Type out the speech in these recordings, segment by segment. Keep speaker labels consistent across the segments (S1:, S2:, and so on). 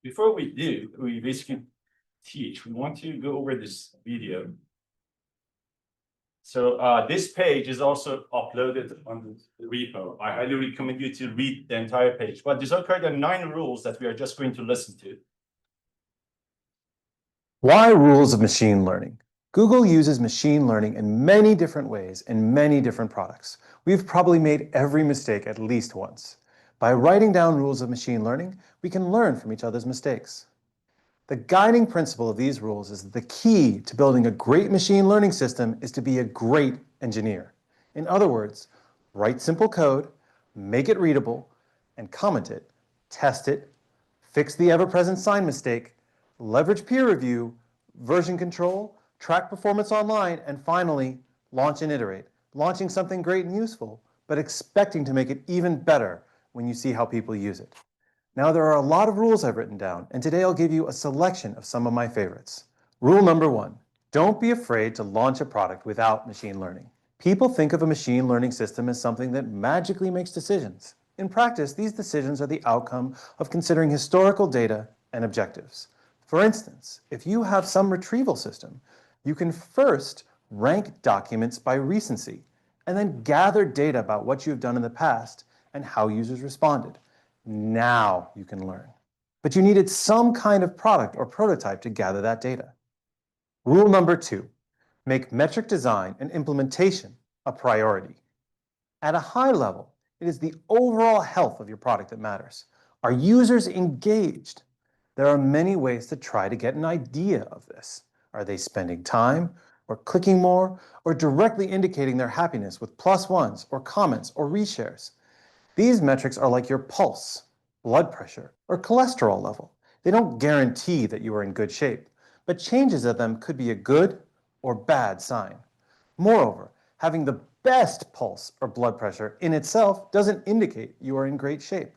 S1: Before we basically teach, we want to go over this video. So this page is also uploaded on the repo. I highly recommend you to read the entire page. But these are kind of 9 rules that we are just going to listen to.
S2: Why rules of machine learning? Google uses machine learning in many different ways in many different products. We've probably made every mistake at least once. By writing down rules of machine learning, we can learn from each other's mistakes. The guiding principle of these rules is that the key to building a great machine learning system is to be a great engineer. In other words, write simple code, make it readable, and comment it, test it, fix the ever-present sign mistake, leverage peer review, version control, track performance online, and finally, launch and iterate, launching something great and useful, but expecting to make it even better when you see how people use it. Now, there are a lot of rules I've written down, and today I'll give you a selection of some of my favorites. Rule number 1, don't be afraid to launch a product without machine learning. People think of a machine learning system as something that magically makes decisions. In practice, these decisions are the outcome of considering historical data and objectives. For instance, if you have some retrieval system, you can first rank documents by recency, and then gather data about what you've done in the past and how users responded. Now you can learn. But you needed some kind of product or prototype to gather that data. Rule number 2, make metric design and implementation a priority. At a high level, it is the overall health of your product that matters. Are users engaged? There are many ways to try to get an idea of this. Are they spending time, or clicking more, or directly indicating their happiness with +1s, or comments, or reshares? These metrics are like your pulse, blood pressure, or cholesterol level. They don't guarantee that you are in good shape, but changes of them could be a good or bad sign. Moreover, having the best pulse or blood pressure in itself doesn't indicate you are in great shape,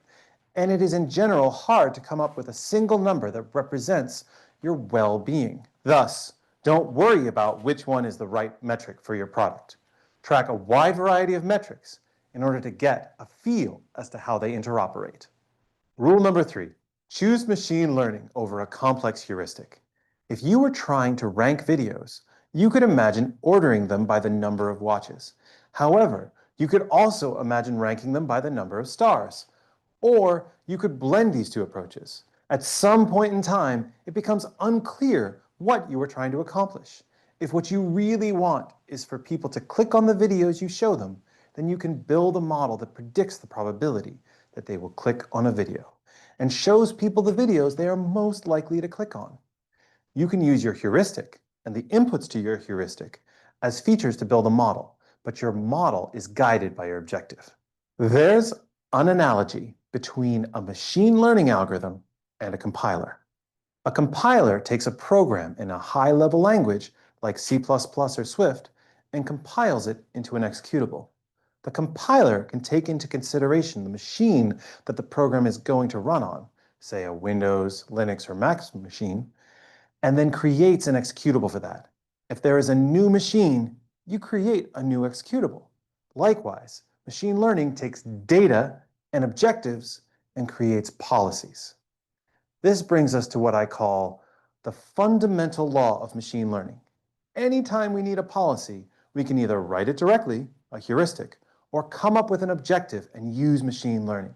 S2: and it is in general hard to come up with a single number that represents your well-being. Thus, don't worry about which one is the right metric for your product. Track a wide variety of metrics in order to get a feel as to how they interoperate. Rule number 3, choose machine learning over a complex heuristic. If you were trying to rank videos, you could imagine ordering them by the number of watches. However, you could also imagine ranking them by the number of stars. Or you could blend these two approaches. At some point in time, it becomes unclear what you were trying to accomplish. If what you really want is for people to click on the videos you show them, then you can build a model that predicts the probability that they will click on a video and shows people the videos they are most likely to click on. You can use your heuristic and the inputs to your heuristic as features to build a model, but your model is guided by your objective. There's an analogy between a machine learning algorithm and a compiler. A compiler takes a program in a high-level language like C++ or Swift and compiles it into an executable. The compiler can take into consideration the machine that the program is going to run on, say a Windows, Linux, or Mac machine, and then creates an executable for that. If there is a new machine, you create a new executable. Likewise, machine learning takes data and objectives and creates policies. This brings us to what I call the fundamental law of machine learning. Anytime we need a policy, we can either write it directly, a heuristic, or come up with an objective and use machine learning.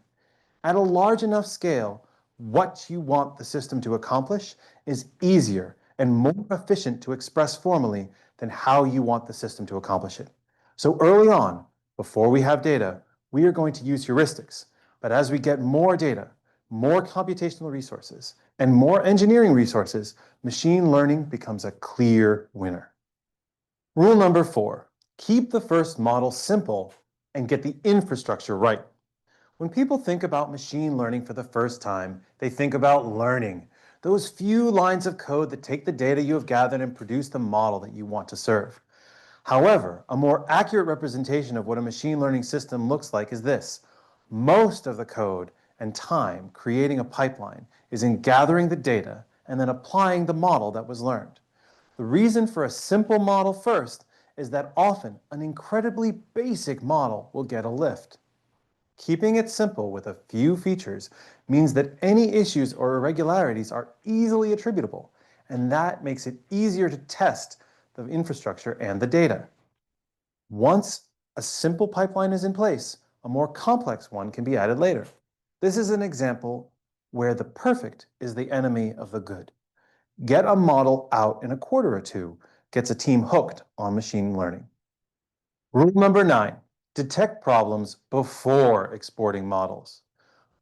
S2: At a large enough scale, what you want the system to accomplish is easier and more efficient to express formally than how you want the system to accomplish it. So early on, before we have data, we are going to use heuristics. But as we get more data, more computational resources, and more engineering resources, machine learning becomes a clear winner. Rule number 4, keep the first model simple and get the infrastructure right. When people think about machine learning for the first time, they think about learning, those few lines of code that take the data you have gathered and produce the model that you want to serve. However, a more accurate representation of what a machine learning system looks like is this. Most of the code and time creating a pipeline is in gathering the data and then applying the model that was learned. The reason for a simple model first is that often an incredibly basic model will get a lift. Keeping it simple with a few features means that any issues or irregularities are easily attributable, and that makes it easier to test the infrastructure and the data. Once a simple pipeline is in place, a more complex one can be added later. This is an example where the perfect is the enemy of the good. Get a model out in a quarter or two gets a team hooked on machine learning. Rule number 9, detect problems before exporting models.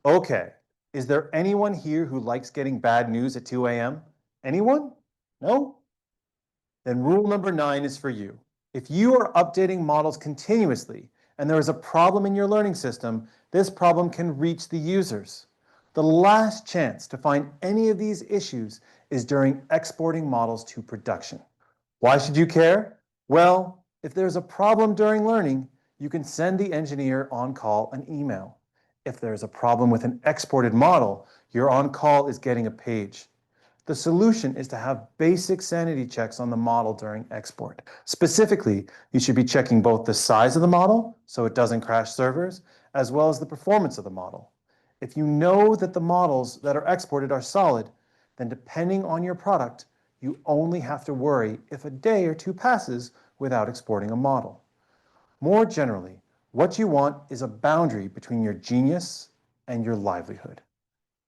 S2: Okay, is there anyone here who likes getting bad news at 2 a.m.? Anyone? No? Then rule number 9 is for you. If you are updating models continuously and there is a problem in your learning system, this problem can reach the users. The last chance to find any of these issues is during exporting models to production. Why should you care? Well, if there's a problem during learning, you can send the engineer on call an email. If there's a problem with an exported model, your on call is getting a page. The solution is to have basic sanity checks on the model during export. Specifically, you should be checking both the size of the model, so it doesn't crash servers, as well as the performance of the model. If you know that the models that are exported are solid, then depending on your product, you only have to worry if a day or two passes without exporting a model. More generally, what you want is a boundary between your genius and your livelihood.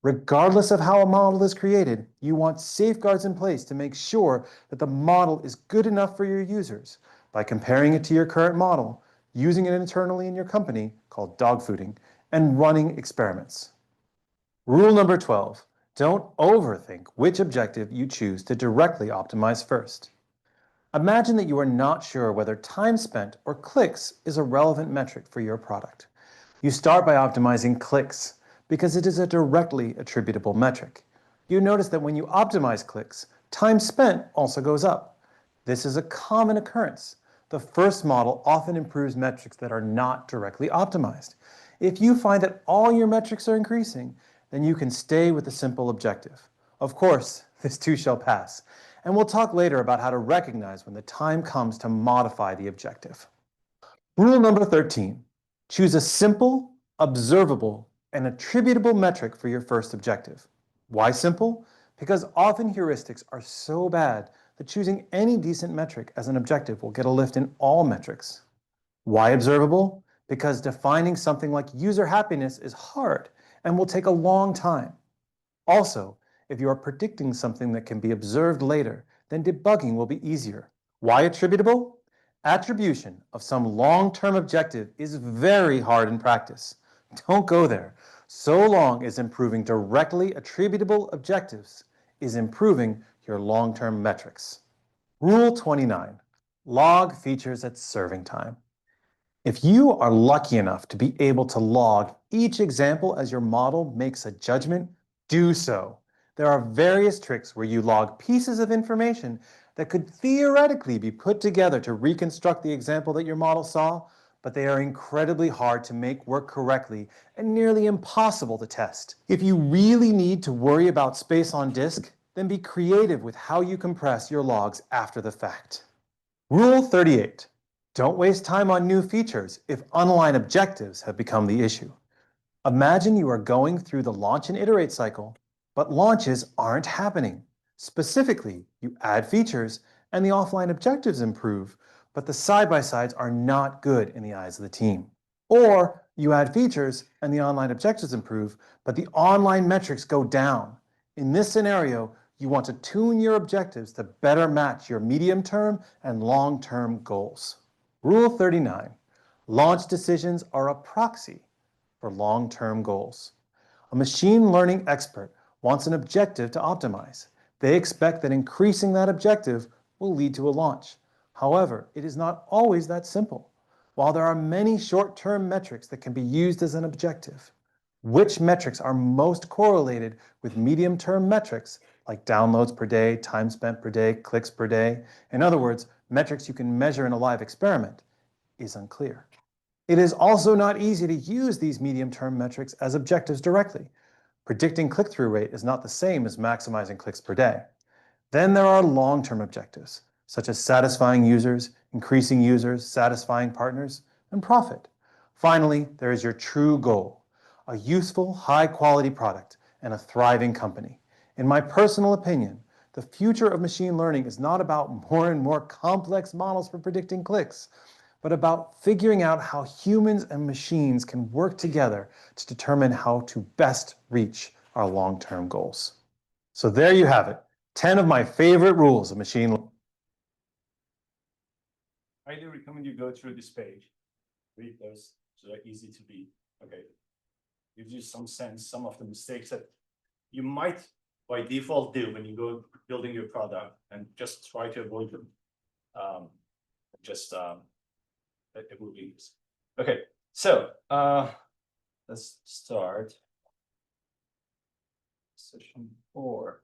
S2: Regardless of how a model is created, you want safeguards in place to make sure that the model is good enough for your users by comparing it to your current model, using it internally in your company, called dogfooding, and running experiments. Rule number 12, don't overthink which objective you choose to directly optimize first. Imagine that you are not sure whether time spent or clicks is a relevant metric for your product. You start by optimizing clicks because it is a directly attributable metric. You notice that when you optimize clicks, time spent also goes up. This is a common occurrence. The first model often improves metrics that are not directly optimized. If you find that all your metrics are increasing, then you can stay with the simple objective. Of course, this too shall pass, and we'll talk later about how to recognize when the time comes to modify the objective. Rule number 13, choose a simple, observable, and attributable metric for your first objective. Why simple? Because often heuristics are so bad that choosing any decent metric as an objective will get a lift in all metrics. Why observable? Because defining something like user happiness is hard and will take a long time. Also, if you are predicting something that can be observed later, then debugging will be easier. Why attributable? Attribution of some long-term objective is very hard in practice. Don't go there. So long as improving directly attributable objectives is improving your long-term metrics. Rule 29, log features at serving time. If you are lucky enough to be able to log each example as your model makes a judgment, do so. There are various tricks where you log pieces of information that could theoretically be put together to reconstruct the example that your model saw, but they are incredibly hard to make work correctly and nearly impossible to test. If you really need to worry about space on disk, then be creative with how you compress your logs after the fact. Rule 38. Don't waste time on new features if unaligned objectives have become the issue. Imagine you are going through the launch and iterate cycle, but launches aren't happening. Specifically, you add features and the offline objectives improve, but the side-by-sides are not good in the eyes of the team. Or you add features and the online objectives improve, but the online metrics go down. In this scenario, you want to tune your objectives to better match your medium-term and long-term goals. Rule 39, launch decisions are a proxy for long-term goals. A machine learning expert wants an objective to optimize. They expect that increasing that objective will lead to a launch. However, it is not always that simple. While there are many short-term metrics that can be used as an objective, which metrics are most correlated with medium-term metrics like downloads per day, time spent per day, clicks per day, in other words, metrics you can measure in a live experiment, is unclear. It is also not easy to use these medium-term metrics as objectives directly. Predicting click-through rate is not the same as maximizing clicks per day. Then there are long-term objectives, such as satisfying users, increasing users, satisfying partners, and profit. Finally, there is your true goal, a useful, high-quality product and a thriving company. In my personal opinion, the future of machine learning is not about more and more complex models for predicting clicks, but about figuring out how humans and machines can work together to determine how to best reach our long-term goals. So there you have it, 10 of my favorite rules of machine learning.
S1: I highly recommend you go through this page, read those, so they're easy to read. Okay, gives you some sense, some of the mistakes that you might by default do when you go building your product, and just try to avoid them. It will be easy. Okay, so let's start session 4.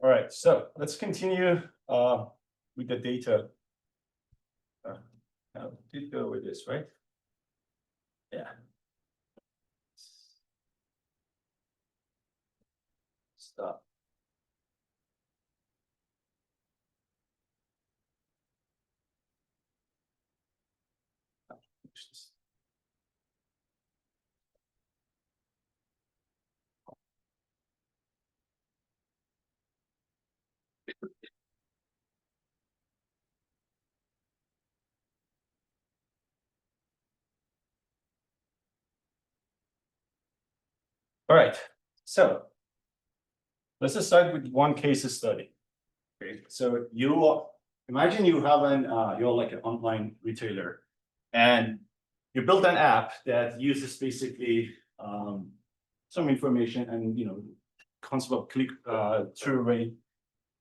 S1: All right, so let's continue with the data. Now, did go with this, right? Yeah. Stop. All right, so let's just start with one case study. Okay, so imagine you have you're like an online retailer, and you built an app that uses basically some information and concept of click through rate,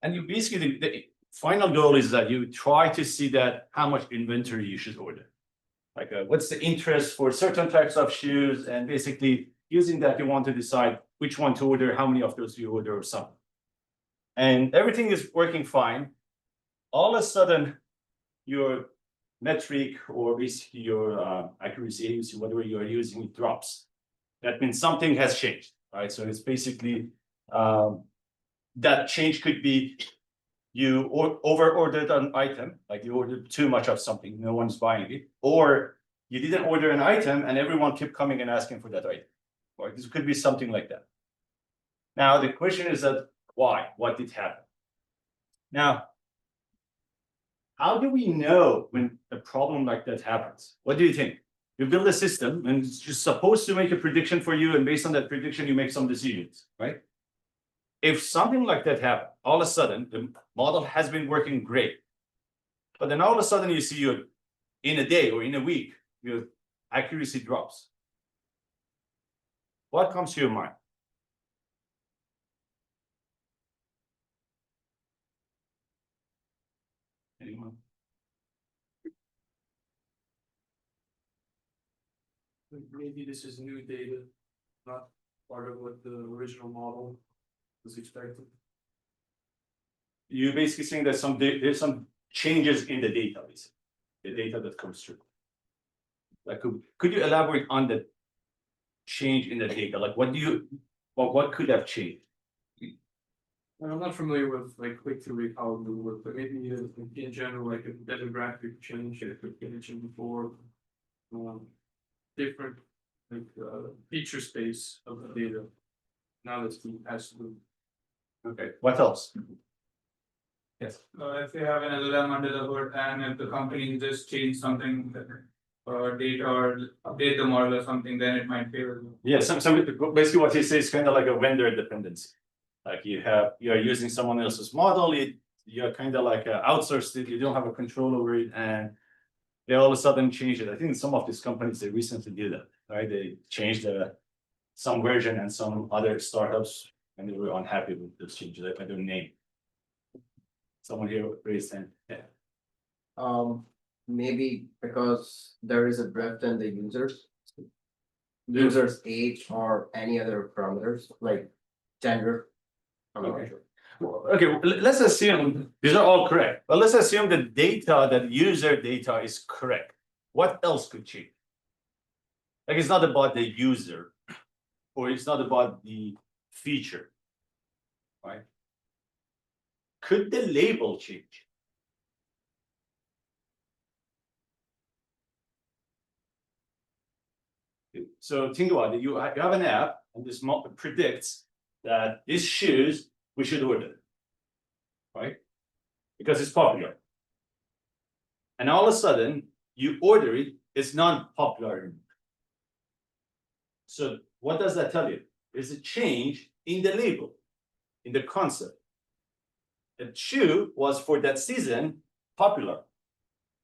S1: and you basically the final goal is that you try to see that how much inventory you should order, like what's the interest for certain types of shoes, and basically using that you want to decide which one to order, how many of those you order, or something. And everything is working fine. All of a sudden, your metric or basically your accuracy, whatever you are using, it drops. That means something has changed, right? So it's basically that change could be you over ordered an item, like you ordered too much of something, no one's buying it, or you didn't order an item and everyone kept coming and asking for that item. Right? This could be something like that. Now the question is that why? What did happen? Now, how do we know when a problem like that happens? What do you think? You build a system and it's just supposed to make a prediction for you, and based on that prediction, you make some decisions, right? If something like that happens, all of a sudden, the model has been working great, but then all of a sudden you see in a day or in a week, your accuracy drops. What comes to your mind? Anyone?
S3: Maybe this is new data, not part of what the original model was expected.
S1: You're basically saying that there's some changes in the data, basically, the data that comes through. Like, could you elaborate on the change in the data? Like, what could have changed?
S3: I'm not familiar with like click-through how it would work, but maybe in general, like a demographic change that could be mentioned before. Different like feature space of the data. Now that's being passed through.
S1: Okay, what else? Yes.
S4: If you have an LLM under the hood and if the company just change something or data or update the model or something, then it might fail.
S1: Yeah, basically what you say is kind of like a vendor dependency. Like you are using someone else's model, you're kind of like outsourced it, you don't have a control over it, and they all of a sudden change it. I think some of these companies, they recently did that, right? They changed some version, and some other startups, and they were unhappy with those changes. I don't name. Someone here raised hand. Yeah.
S5: Maybe because there is a drift in the user's age or any other parameters like gender. I'm not
S1: Okay.
S5: sure.
S1: Okay, let's assume these are all correct, but let's assume the data, that user data is correct. What else could change? Like, it's not about the user, or it's not about the feature, right? Could the label change? So think about it. You have an app, and this predicts that these shoes we should order, right? Because it's popular. And all of a sudden, you order it, it's not popular anymore. So what does that tell you? There's a change in the label, in the concept. The shoe was for that season popular.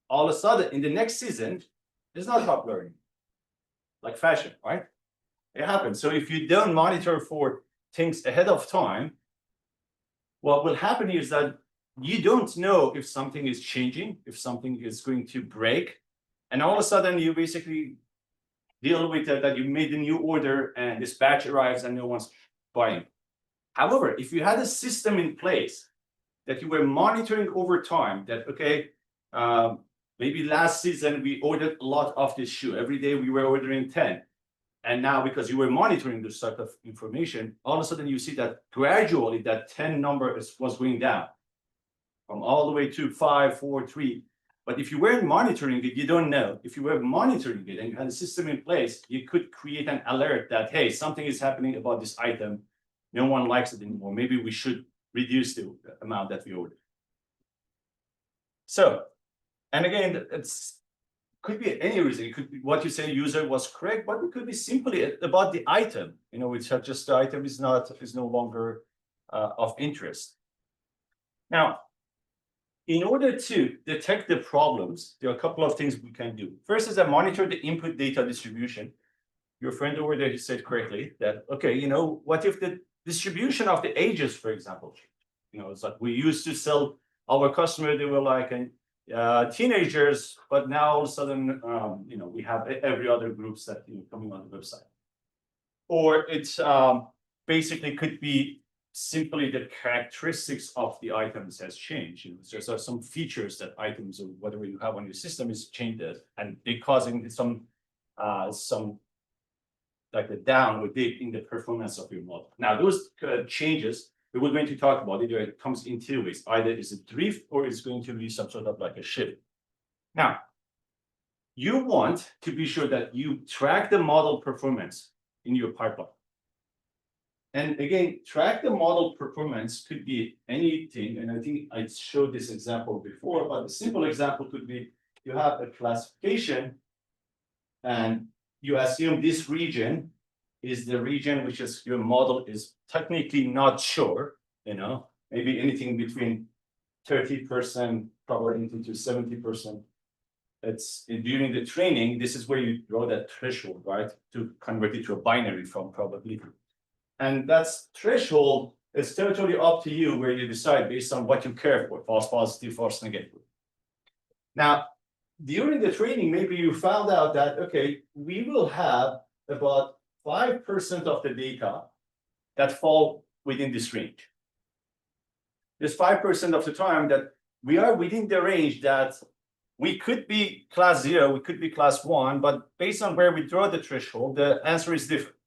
S1: All of a sudden, in the next season, it's not popular anymore. Like fashion, right? It happens. So if you don't monitor for things ahead of time, what will happen is that you don't know if something is changing, if something is going to break, and all of a sudden you basically deal with that you made a new order and this batch arrives and no one's buying. However, if you had a system in place that you were monitoring over time, that okay, maybe last season we ordered a lot of this shoe. Every day we were ordering 10. And now, because you were monitoring this type of information, all of a sudden you see that gradually that 10 number was going down from all the way to 5, 4, 3. But if you weren't monitoring it, you don't know. If you were monitoring it and you had a system in place, you could create an alert that, hey, something is happening about this item. No one likes it anymore. Maybe we should reduce the amount that we order. So, and again, it's could be any reason. It could be what you say user was correct, but it could be simply about the item. You know, it's just the item is no longer of interest. Now, in order to detect the problems, there are a couple of things we can do. First is that monitor the input data distribution. Your friend over there, he said correctly that, okay, you know, what if the distribution of the ages, for example, you know, it's like we used to sell our customer, they were like teenagers, but now all of a sudden, you know, we have every other groups that coming on the website. Or it's basically could be simply the characteristics of the items has changed. You know, there are some features that items or whatever you have on your system is changed, and they're causing some like a down or dip in the performance of your model. Now, those changes, we were going to talk about it. It comes in two ways. Either it's a drift or it's going to be some sort of like a shift. Now, you want to be sure that you track the model performance in your pipeline. And again, track the model performance could be anything. And I think I showed this example before, but a simple example could be you have a classification and you assume this region is the region which is your model is technically not sure, you know, maybe anything between 30% probability to 70%. It's during the training, this is where you draw that threshold, right? To convert it to a binary from probability. And that's threshold is totally up to you where you decide based on what you care for, false positive, false negative. Now, during the training, maybe you found out that, okay, we will have about 5% of the data that fall within this range. There's 5% of the time that we are within the range that we could be class 0, we could be class 1, but based on where we draw the threshold, the answer is different.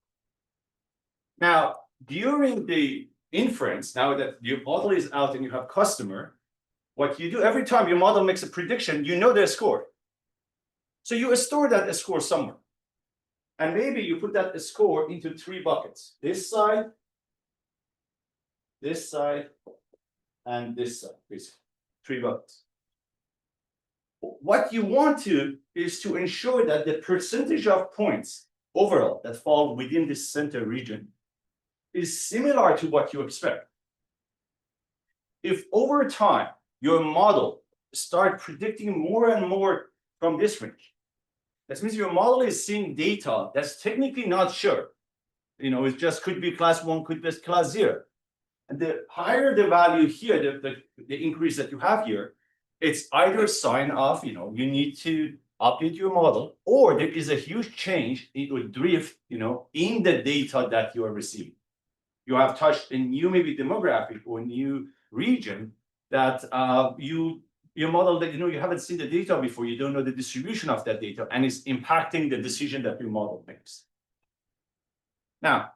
S1: Now, during the inference, now that your model is out and you have customer, what you do every time your model makes a prediction, you know their score. So you store that score somewhere. And maybe you put that score into 3 buckets. This side, and this side, basically. 3 buckets. What you want to is to ensure that the percentage of points overall that fall within this center region is similar to what you expect. If over time your model start predicting more and more from this range, that means your model is seeing data that's technically not sure. You know, it just could be class 1, could be class 0. And the higher the value here, the increase that you have here, it's either sign off, you need to update your model, or there is a huge change, it would drift, in the data that you are receiving. You have touched a new maybe demographic or new region that your model that you haven't seen the data before, you don't know the distribution of that data, and it's impacting the decision that your model makes. Now,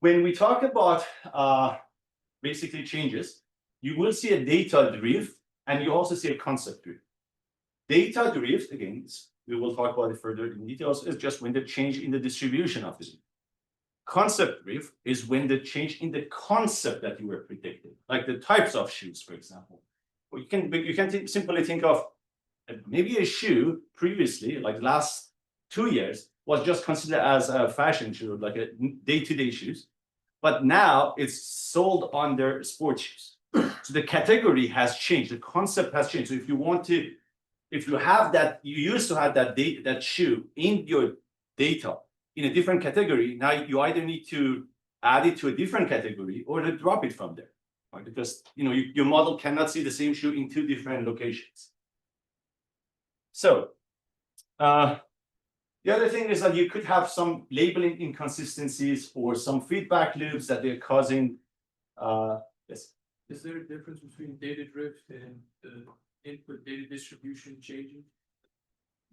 S1: when we talk about basically changes, you will see a data drift, and you also see a concept drift. Data drift, again, we will talk about it further in details, is just when the change in the distribution of the data. Concept drift is when the change in the concept that you were predicting, like the types of shoes, for example. Or you can simply think of maybe a shoe previously, like last 2 years, was just considered as a fashion shoe, like a day-to-day shoes. But now it's sold under sports shoes. So the category has changed, the concept has changed. So if you have that, you used to have that shoe in your data in a different category, now you either need to add it to a different category or to drop it from there, right? Because your model cannot see the same shoe in 2 different locations. So the other thing is that you could have some labeling inconsistencies or some feedback loops that they're causing. Yes.
S3: Is there a difference between data drift and input data distribution changing?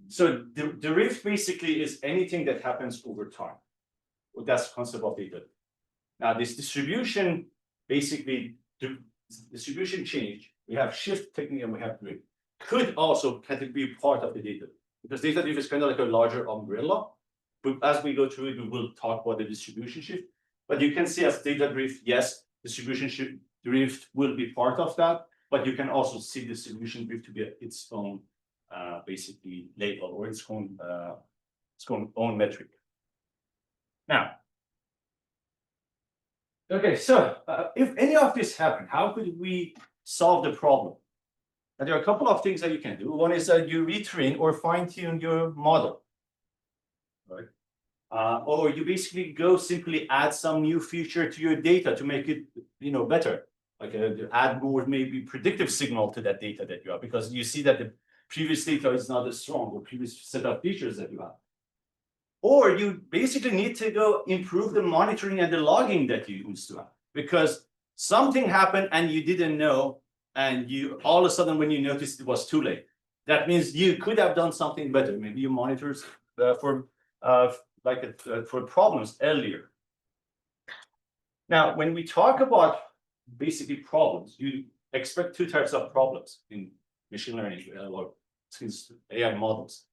S1: So the drift basically is anything that happens over time. Well, that's the concept of data. Now, this distribution, basically, distribution change, we have shift technique and we have drift, could also be part of the data. Because data drift is kind of like a larger umbrella. But as we go through it, we will talk about the distribution shift. But you can see as data drift, yes, distribution drift will be part of that. But you can also see distribution drift to be its own basically label or its own metric. Now, okay, so if any of this happened, how could we solve the problem? And there are a couple of things that you can do. One is that you retrain or fine-tune your model, right? Or you basically go simply add some new feature to your data to make it, better. Like add more maybe predictive signal to that data that you have, because you see that the previous data is not as strong, or previous set of features that you have. Or you basically need to go improve the monitoring and the logging that you used to have, because something happened and you didn't know, and you all of a sudden when you noticed it was too late. That means you could have done something better. Maybe you monitored for problems earlier. Now, when we talk about basically problems, you expect 2 types of problems in machine learning or AI models.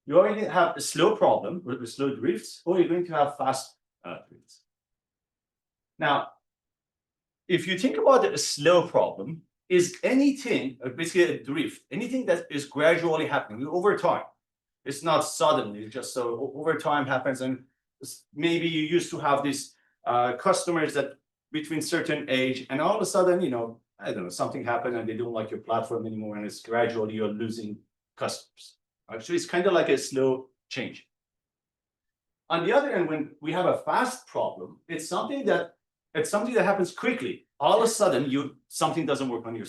S1: You already have a slow problem with slow drifts, or you're going to have fast drifts. Now, if you think about a slow problem, is anything, basically a drift, anything that is gradually happening over time. It's not suddenly, it's just so over time happens, and maybe you used to have these customers that between certain age, and all of a sudden, I don't know, something happened and they don't like your platform anymore, and it's gradually you're losing customers. Actually, it's kind of like a slow change. On the other hand, when we have a fast problem, it's something that happens quickly. All of a sudden, something doesn't work on your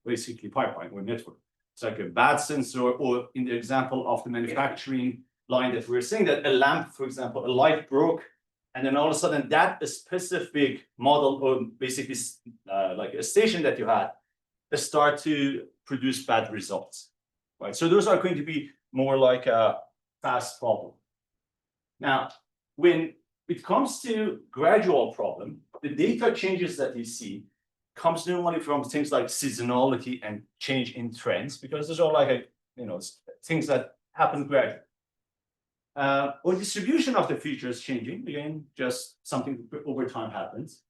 S1: basically pipeline or network. It's like a bad sensor, or in the example of the manufacturing line that we're saying, that a lamp, for example, a light broke, and then all of a sudden that specific model, or basically like a station that you had, start to produce bad results, right? So those are going to be more like a fast problem. Now, when it comes to gradual problem, the data changes that you see comes normally from things like seasonality and change in trends, because those are like things that happen gradually. Or distribution of the features changing, again, just something over time happens.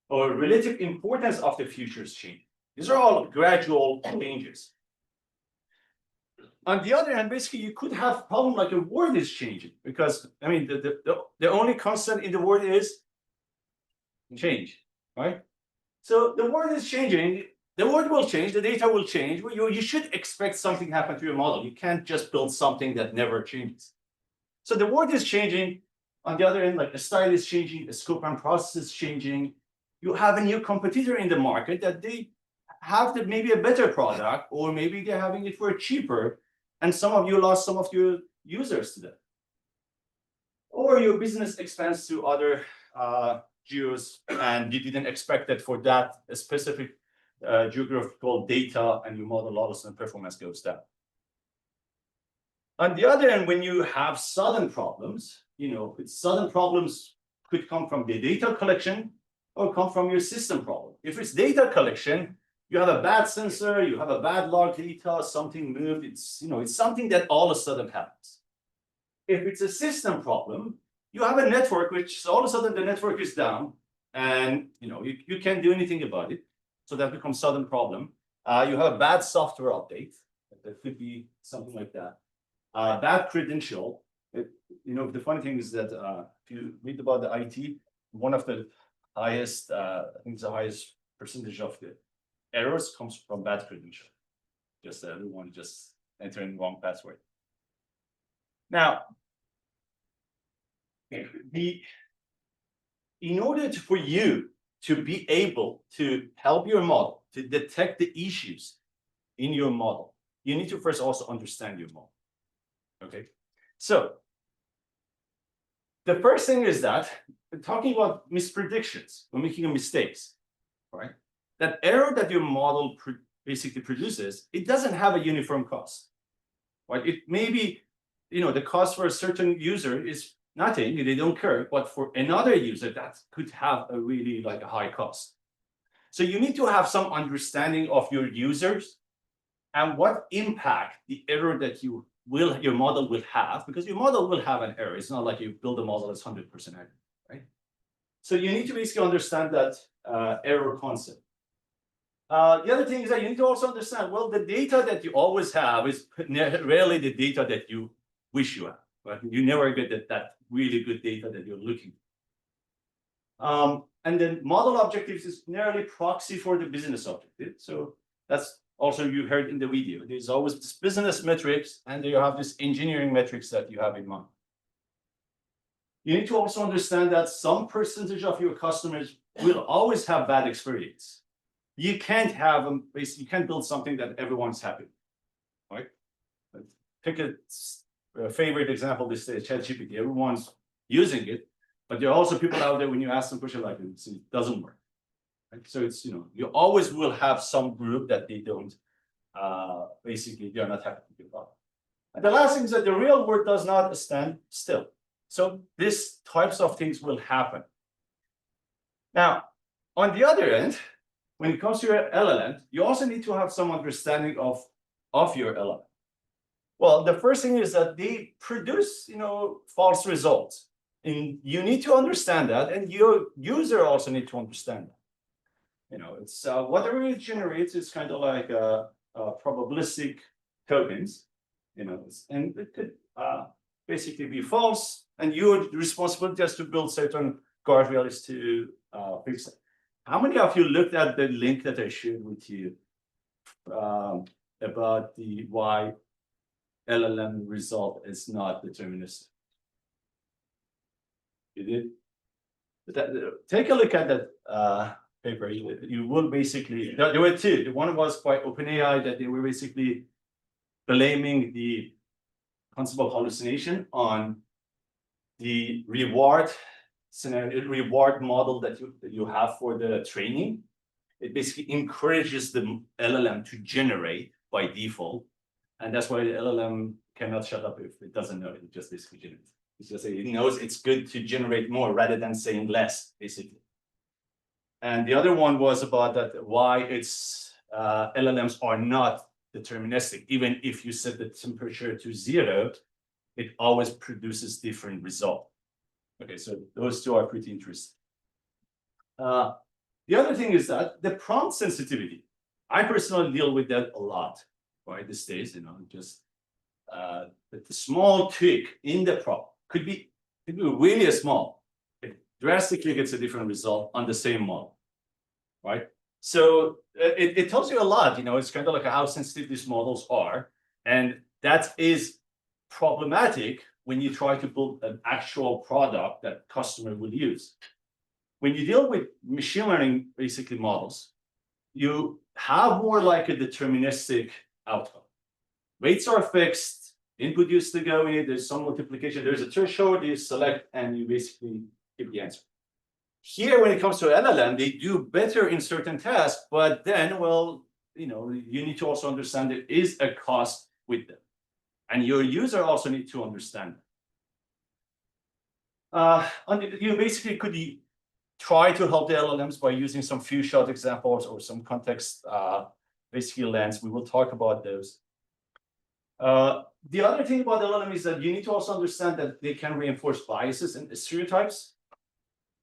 S1: Or relative importance of the features change. These are all gradual changes. On the other hand, basically, you could have a problem like a word is changing, because the only constant in the word is change, right? So the word is changing, the word will change, the data will change. You should expect something happen to your model. You can't just build something that never changes. So the word is changing. On the other end, like the style is changing, the scope and process is changing. You have a new competitor in the market that they have the, maybe a better product, or maybe they're having it for cheaper, and some of you lost some of your users to that. Or your business expands to other geos, and you didn't expect that for that specific geographical data, and your model all of a sudden performance goes down. On the other end, when you have sudden problems, sudden problems could come from the data collection or come from your system problem. If it's data collection, you have a bad sensor, you have a bad log data, something moved, it's something that all of a sudden happens. If it's a system problem, you have a network which all of a sudden the network is down, and you can't do anything about it. So that becomes sudden problem. You have a bad software update. That could be something like that. Bad credential. The funny thing is that if you read about the IT, one of the highest, I think it's the highest percentage of the errors comes from bad credential. Just everyone just entering wrong password. Now, in order for you to be able to help your model to detect the issues in your model, you need to first also understand your model. Okay, so the first thing is that talking about mispredictions or making mistakes, right? That error that your model basically produces, it doesn't have a uniform cost, right? It may be, the cost for a certain user is nothing, they don't care, but for another user, that could have a really a high cost. So you need to have some understanding of your users and what impact the error that your model will have, because your model will have an error. It's not like you build a model that's 100% accurate, right? So you need to basically understand that error concept. The other thing is that you need to also understand, well, the data that you always have is rarely the data that you wish you have, right? You never get that really good data that you're looking for. And then model objectives is nearly proxy for the business objective. So that's also you heard in the video. There's always this business metrics, and you have this engineering metrics that you have in mind. You need to also understand that some percentage of your customers will always have bad experience. You can't have them, basically, you can't build something that everyone's happy, right? Pick a favorite example, this ChatGPT. Everyone's using it, but there are also people out there when you ask them questions like it doesn't work. Right? So it's you always will have some group that they don't basically they're not happy with your product. And the last thing is that the real world does not stand still. So these types of things will happen. Now, on the other end, when it comes to your LLM, you also need to have some understanding of your LLM. Well, the first thing is that they produce, false results, and you need to understand that, and your user also need to understand that. It's whatever it generates is kind of like probabilistic tokens, and it could basically be false, and your responsibility is to build certain guardrails to fix it. How many of you looked at the link that I shared with you about the why LLM result is not deterministic? You did? Take a look at that paper. You will basically, there were two. One was by OpenAI, that they were basically blaming the concept of hallucination on the reward model that you have for the training. It basically encourages the LLM to generate by default, and that's why the LLM cannot shut up if it doesn't know. It just basically generates. It's just it knows it's good to generate more rather than saying less, basically. And the other one was about that why it's LLMs are not deterministic. Even if you set the temperature to 0, it always produces different result. Okay, so those two are pretty interesting. The other thing is that the prompt sensitivity. I personally deal with that a lot, right? These days, just the small tweak in the prompt could be really small. It drastically gets a different result on the same model, right? So it tells you a lot. It's kind of like how sensitive these models are, and that is problematic when you try to build an actual product that customer will use. When you deal with machine learning, basically models, you have more like a deterministic outcome. Weights are fixed, input used to go in, there's some multiplication, there's a threshold, you select, and you basically give the answer. Here, when it comes to LLM, they do better in certain tasks, but then, well, you know, you need to also understand there is a cost with them. And your user also need to understand. You basically could try to help the LLMs by using some few shot examples or some context, basically lens. We will talk about those. The other thing about LLM is that you need to also understand that they can reinforce biases and stereotypes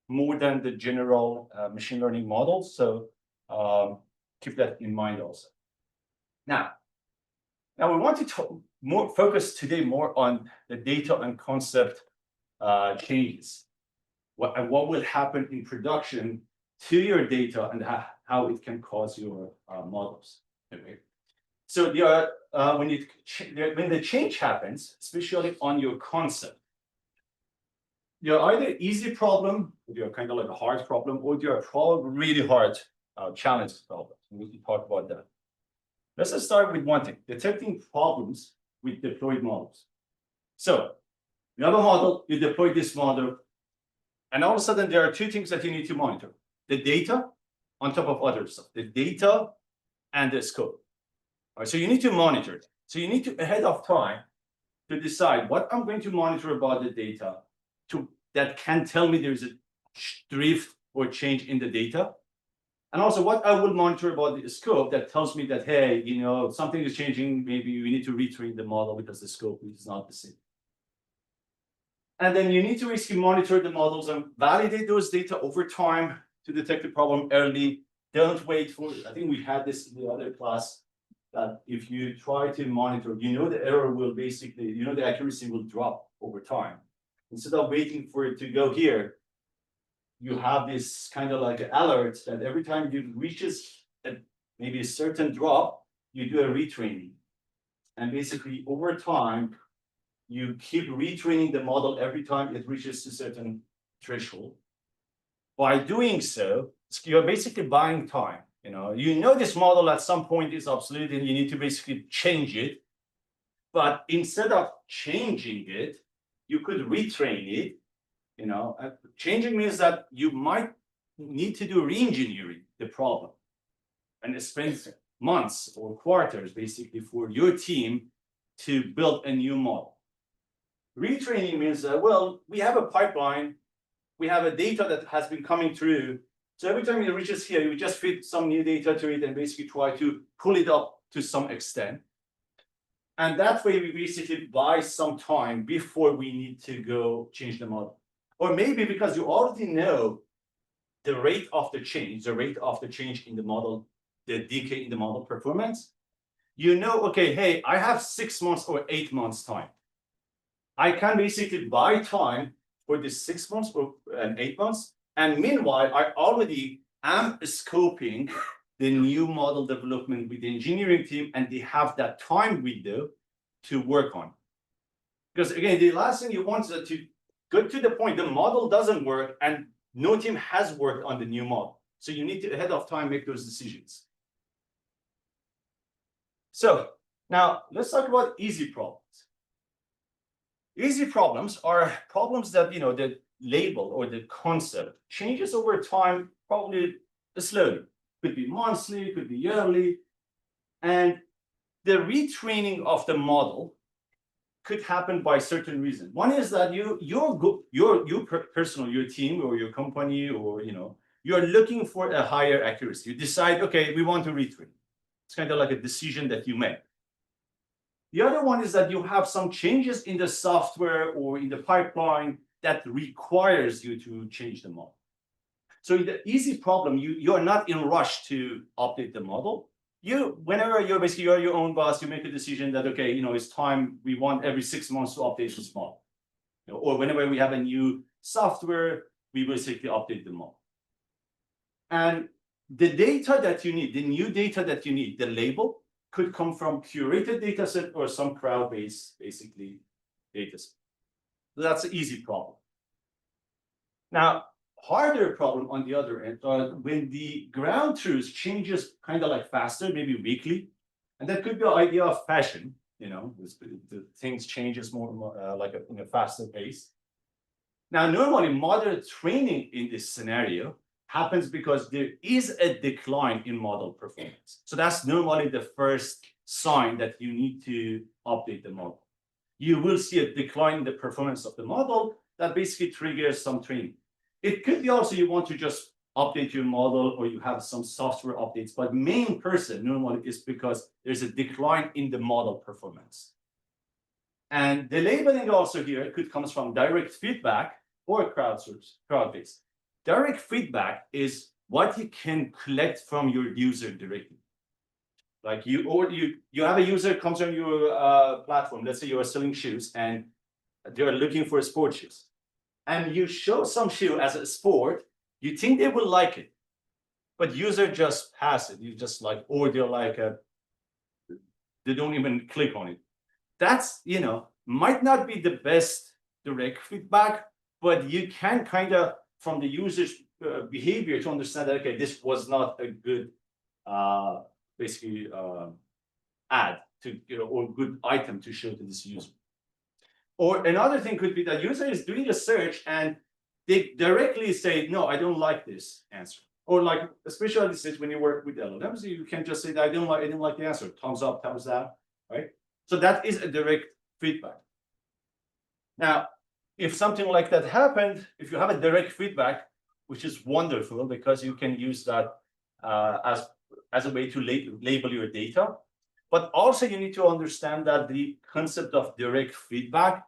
S1: more than the general machine learning models. So keep that in mind also. Now we want to focus today more on the data and concept changes. What will happen in production to your data and how it can cause your models. Okay. So when the change happens, especially on your concept, you're either easy problem, or you're kind of like a hard problem, or you're a really hard challenge problem. We can talk about that. Let's just start with one thing: detecting problems with deployed models. So you have a model, you deploy this model, and all of a sudden there are two things that you need to monitor: the data on top of other stuff, the data and the scope. All right, so you need to monitor it. So you need to, ahead of time, to decide what I'm going to monitor about the data that can tell me there's a drift or change in the data. And also what I will monitor about the scope that tells me that, hey, you know, something is changing, maybe we need to retrain the model because the scope is not the same. And then you need to basically monitor the models and validate those data over time to detect the problem early. Don't wait for, I think we had this in the other class, that if you try to monitor, you know the error will basically, you know the accuracy will drop over time. Instead of waiting for it to go here, you have this kind of like alert that every time it reaches maybe a certain drop, you do a retraining. And basically over time, you keep retraining the model every time it reaches a certain threshold. By doing so, you're basically buying time. You know this model at some point is obsolete and you need to basically change it. But instead of changing it, you could retrain it. You know, changing means that you might need to do re-engineering the problem and spend months or quarters basically for your team to build a new model. Retraining means that, well, we have a pipeline, we have a data that has been coming through. So every time it reaches here, you just feed some new data to it and basically try to pull it up to some extent. And that way we basically buy some time before we need to go change the model. Or maybe because you already know the rate of the change in the model, the decay in the model performance, you know, okay, hey, I have 6 months or 8 months time. I can basically buy time for this 6 months and 8 months. And meanwhile, I already am scoping the new model development with the engineering team, and they have that time window to work on. Because again, the last thing you want is to get to the point the model doesn't work and no team has worked on the new model. So you need to ahead of time make those decisions. So now let's talk about easy problems. Easy problems are problems that, you know, the label or the concept changes over time, probably slowly. Could be monthly, could be yearly. And the retraining of the model could happen by certain reasons. One is that your team or your company, or, you know, you're looking for a higher accuracy. You decide, okay, we want to retrain. It's kind of like a decision that you make. The other one is that you have some changes in the software or in the pipeline that requires you to change the model. So in the easy problem, you're not in rush to update the model. Whenever you're your own boss, you make a decision that, okay, you know, it's time, we want every 6 months to update this model. You know, or whenever we have a new software, we basically update the model. And the data that you need, the new data that you need, the label, could come from curated data set or some crowd-based, basically, data set. So that's an easy problem. Now, harder problem on the other end, when the ground truth changes kind of like faster, maybe weekly, and that could be an idea of fashion, you know, the things changes more like in a faster pace. Now, normally model training in this scenario happens because there is a decline in model performance. So that's normally the first sign that you need to update the model. You will see a decline in the performance of the model that basically triggers some training. It could be also you want to just update your model or you have some software updates, but main person normally is because there's a decline in the model performance. And the labeling also here could come from direct feedback or crowd-based. Direct feedback is what you can collect from your user directly. Like you have a user comes on your platform. Let's say you are selling shoes and they are looking for sports shoes, and you show some shoe as a sport. You think they will like it, but user just pass it. You just like, or they're like they don't even click on it. That's, you know, might not be the best direct feedback, but you can kind of from the user's behavior to understand that, okay, this was not a good basically ad to, you know, or good item to show to this user. Or another thing could be that user is doing a search and they directly say, no, I don't like this answer. Or like, especially this is when you work with LLMs, you can just say that I didn't like the answer, thumbs up, thumbs down, right? So that is a direct feedback. Now, if something like that happened, if you have a direct feedback, which is wonderful because you can use that as a way to label your data, but also you need to understand that the concept of direct feedback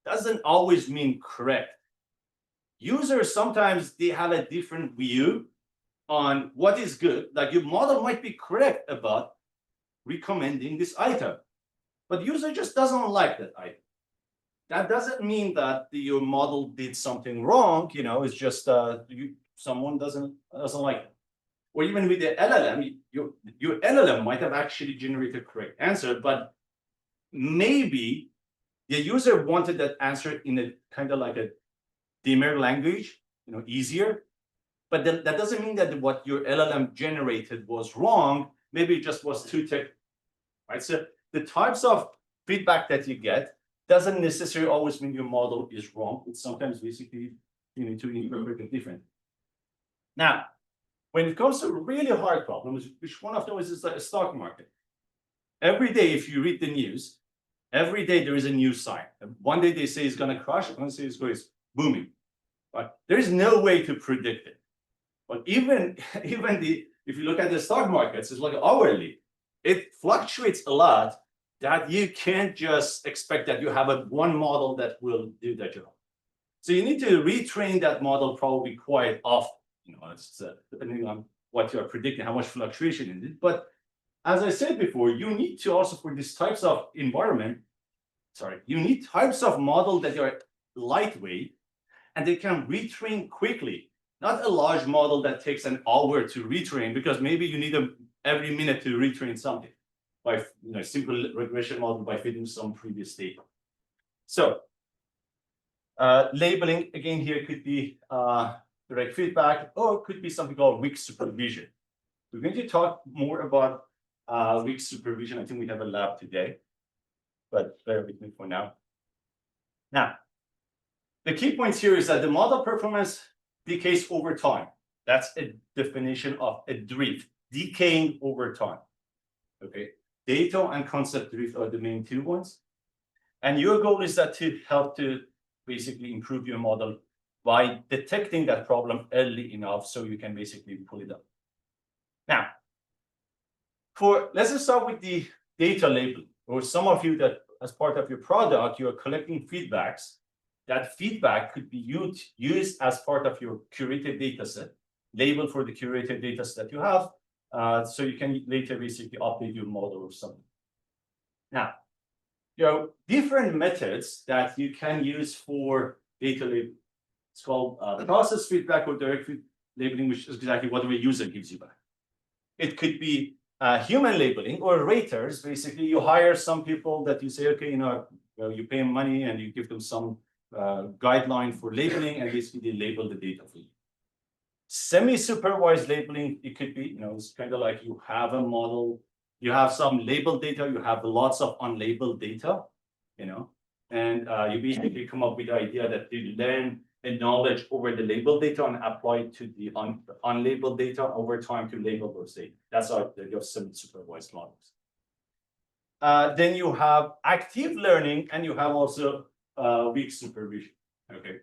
S1: doesn't always mean correct. Users sometimes they have a different view on what is good. Like your model might be correct about recommending this item, but user just doesn't like that item. That doesn't mean that your model did something wrong. You know, it's just someone doesn't like it. Or even with the LLM, your LLM might have actually generated correct answer, but maybe the user wanted that answer in a kind of like a dimmer language, you know, easier. But that doesn't mean that what your LLM generated was wrong. Maybe it just was too technical, right? So the types of feedback that you get doesn't necessarily always mean your model is wrong. It's sometimes basically you need to interpret it different. Now, when it comes to really hard problems, which one of them is the stock market. Every day, if you read the news, every day there is a new sign. One day they say it's going to crash, one day it's booming. But there is no way to predict it. But even if you look at the stock markets, it's like hourly. It fluctuates a lot that you can't just expect that you have one model that will do that job. So you need to retrain that model probably quite often. You know, it's depending on what you are predicting, how much fluctuation in it. But as I said before, you need to also for these types of environment, you need types of model that are lightweight and they can retrain quickly. Not a large model that takes an hour to retrain because maybe you need them every minute to retrain something by simple regression model by fitting some previous data. So labeling again here could be direct feedback, or it could be something called weak supervision. We're going to talk more about weak supervision. I think we have a lab today, but bear with me for now. Now, the key points here is that the model performance decays over time. That's a definition of a drift, decaying over time. Okay, data and concept drift are the main two ones. And your goal is that to help to basically improve your model by detecting that problem early enough so you can basically pull it up. Now, let's just start with the data label. Or some of you that as part of your product, you are collecting feedbacks. That feedback could be used as part of your curated data set, labeled for the curated data set that you have, so you can later basically update your model or something. Now, there are different methods that you can use for data labeling. It's called process feedback or direct labeling, which is exactly what the user gives you back. It could be human labeling or raters. Basically, you hire some people that you say, okay, you pay them money and you give them some guideline for labeling, and basically they label the data for you. Semi-supervised labeling, it could be, it's kind of like you have a model, you have some labeled data, you have lots of unlabeled data, and you basically come up with the idea that you learn a knowledge over the labeled data and apply it to the unlabeled data over time to label those data. That's how your semi-supervised models. Then you have active learning, and you have also weak supervision. Okay,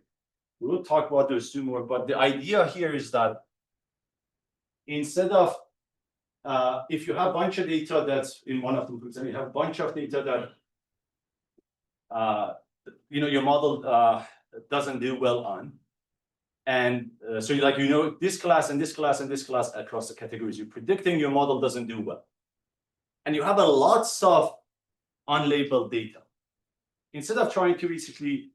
S1: we will talk about those two more, but the idea here is that instead of if you have a bunch of data that's in one of them, for example, you have a bunch of data that your model doesn't do well on, and so this class and this class and this class across the categories, you're predicting your model doesn't do well, and you have lots of unlabeled data. Instead of trying to basically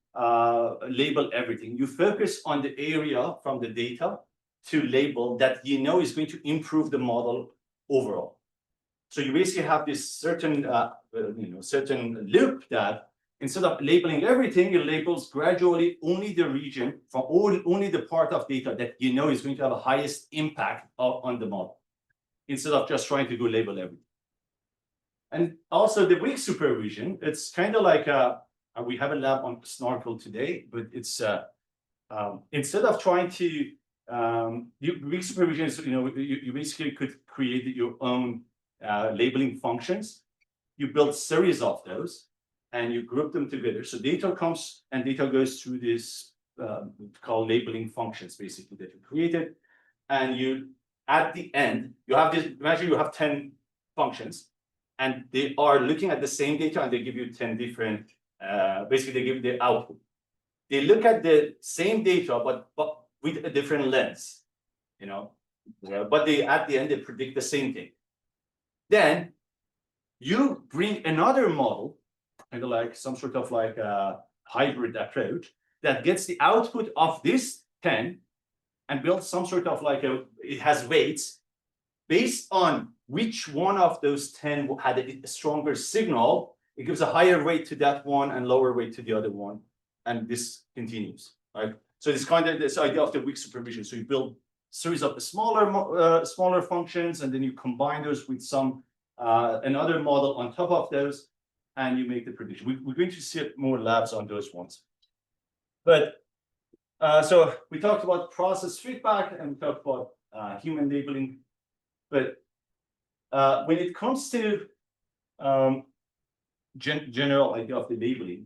S1: label everything, you focus on the area from the data to label that is going to improve the model overall. So you basically have this certain certain loop that instead of labeling everything, it labels gradually only the region from only the part of data that is going to have the highest impact on the model, instead of just trying to go label everything. And also the weak supervision, it's kind of like we have a lab on Snorkel today, but it's instead of trying to weak supervision is you basically could create your own labeling functions. You build series of those and you group them together. So data comes and data goes through this called labeling functions, basically, that you created. And you at the end you have this. Imagine you have 10 functions, and they are looking at the same data, and they give you 10 different. Basically, they give the output. They look at the same data, but with a different lens, but they at the end they predict the same thing. Then you bring another model, kind of like some sort of like a hybrid approach that gets the output of this 10 and builds some sort of like it has weights based on which one of those 10 had a stronger signal. It gives a higher weight to that one and lower weight to the other one, and this continues, right? So it's kind of this idea of the weak supervision. So you build a series of smaller functions, and then you combine those with some another model on top of those, and you make the prediction. We're going to see more labs on those ones. But so we talked about process feedback and we talked about human labeling. But when it comes to general idea of the labeling,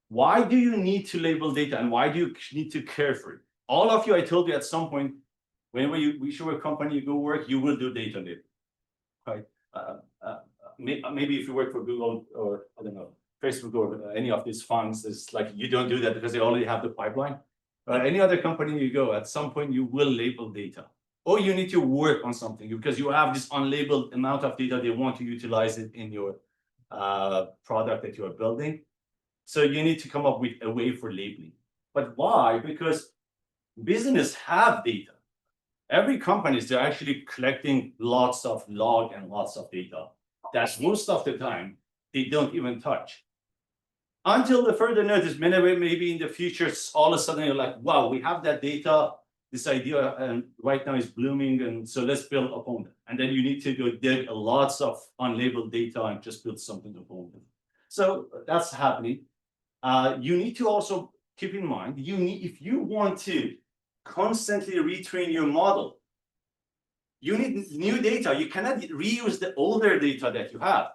S1: why do you need to label data and why do you need to care for it? All of you, I told you at some point, whenever we show a company you go work, you will do data labeling, right? Maybe if you work for Google or I don't know, Facebook or any of these funds, it's like you don't do that because they already have the pipeline. Any other company you go, at some point you will label data, or you need to work on something because you have this unlabeled amount of data. They want to utilize it in your product that you are building. So you need to come up with a way for labeling. But why? Because business have data. Every company is they're actually collecting lots of log and lots of data. That's most of the time they don't even touch. Until the further notice, maybe in the future, all of a sudden you're like, wow, we have that data, this idea right now is blooming, and so let's build upon it. And then you need to go dig lots of unlabeled data and just build something upon it. So that's happening. You need to also keep in mind, if you want to constantly retrain your model, you need new data. You cannot reuse the older data that you have.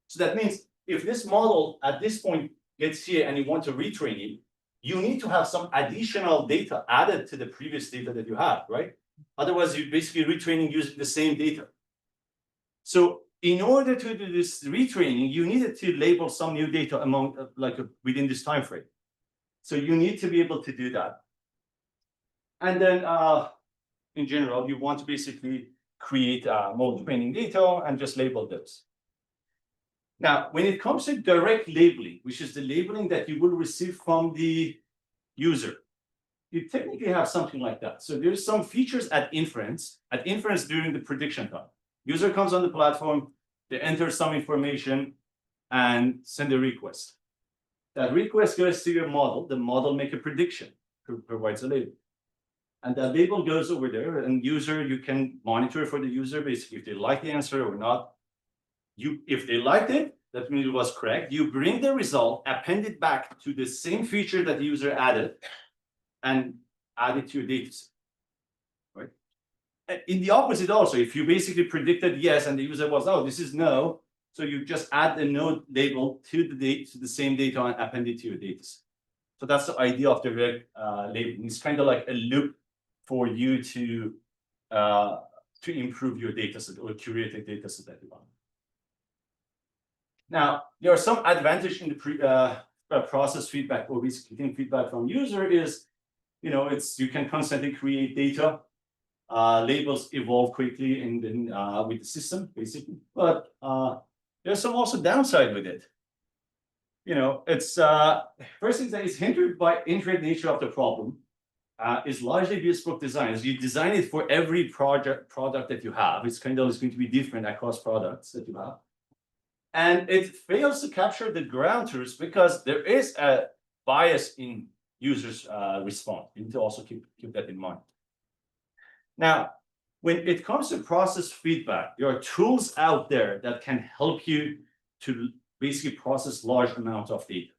S1: So that means if this model at this point gets here and you want to retrain it, you need to have some additional data added to the previous data that you have, right? Otherwise, you're basically retraining using the same data. So in order to do this retraining, you needed to label some new data within this time frame. So you need to be able to do that. And then in general, you want to basically create more training data and just label those. Now, when it comes to direct labeling, which is the labeling that you will receive from the user, you technically have something like that. So there's some features at inference during the prediction time. User comes on the platform, they enter some information and send a request. That request goes to your model. The model make a prediction, provides a label. And that label goes over there, and user, you can monitor for the user basically if they like the answer or not. If they liked it, that means it was correct. You bring the result, append it back to the same feature that the user added, and add it to your data set. Right? And in the opposite also, if you basically predicted yes and the user was, oh, this is no, so you just add the no label to the same data and append it to your data set. So that's the idea of the labeling. It's kind of like a loop for you to improve your data set or curate a data set that you want. Now, there are some advantage in the process feedback or basically getting feedback from user is, you can constantly create data. Labels evolve quickly and then with the system, basically. But there's some also downside with it. It's first thing that is hindered by inherent nature of the problem. Is largely bespoke design. As you design it for every product that you have, it's going to be different across products that you have. And it fails to capture the ground truths because there is a bias in users' response. You need to also keep that in mind. Now, when it comes to process feedback, there are tools out there that can help you to basically process large amounts of data.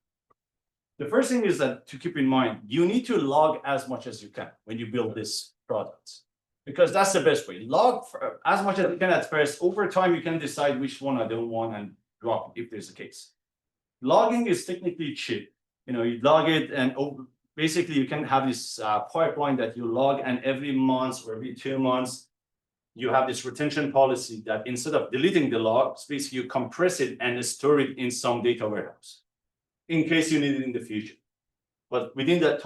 S1: The first thing is that to keep in mind, you need to log as much as you can when you build this product, because that's the best way. Log as much as you can at first. Over time, you can decide which one I don't want and drop it if there's a case. Logging is technically cheap. You log it and basically you can have this pipeline that you log, and every month or every 2 months, you have this retention policy that instead of deleting the logs, basically you compress it and store it in some data warehouse in case you need it in the future. But within that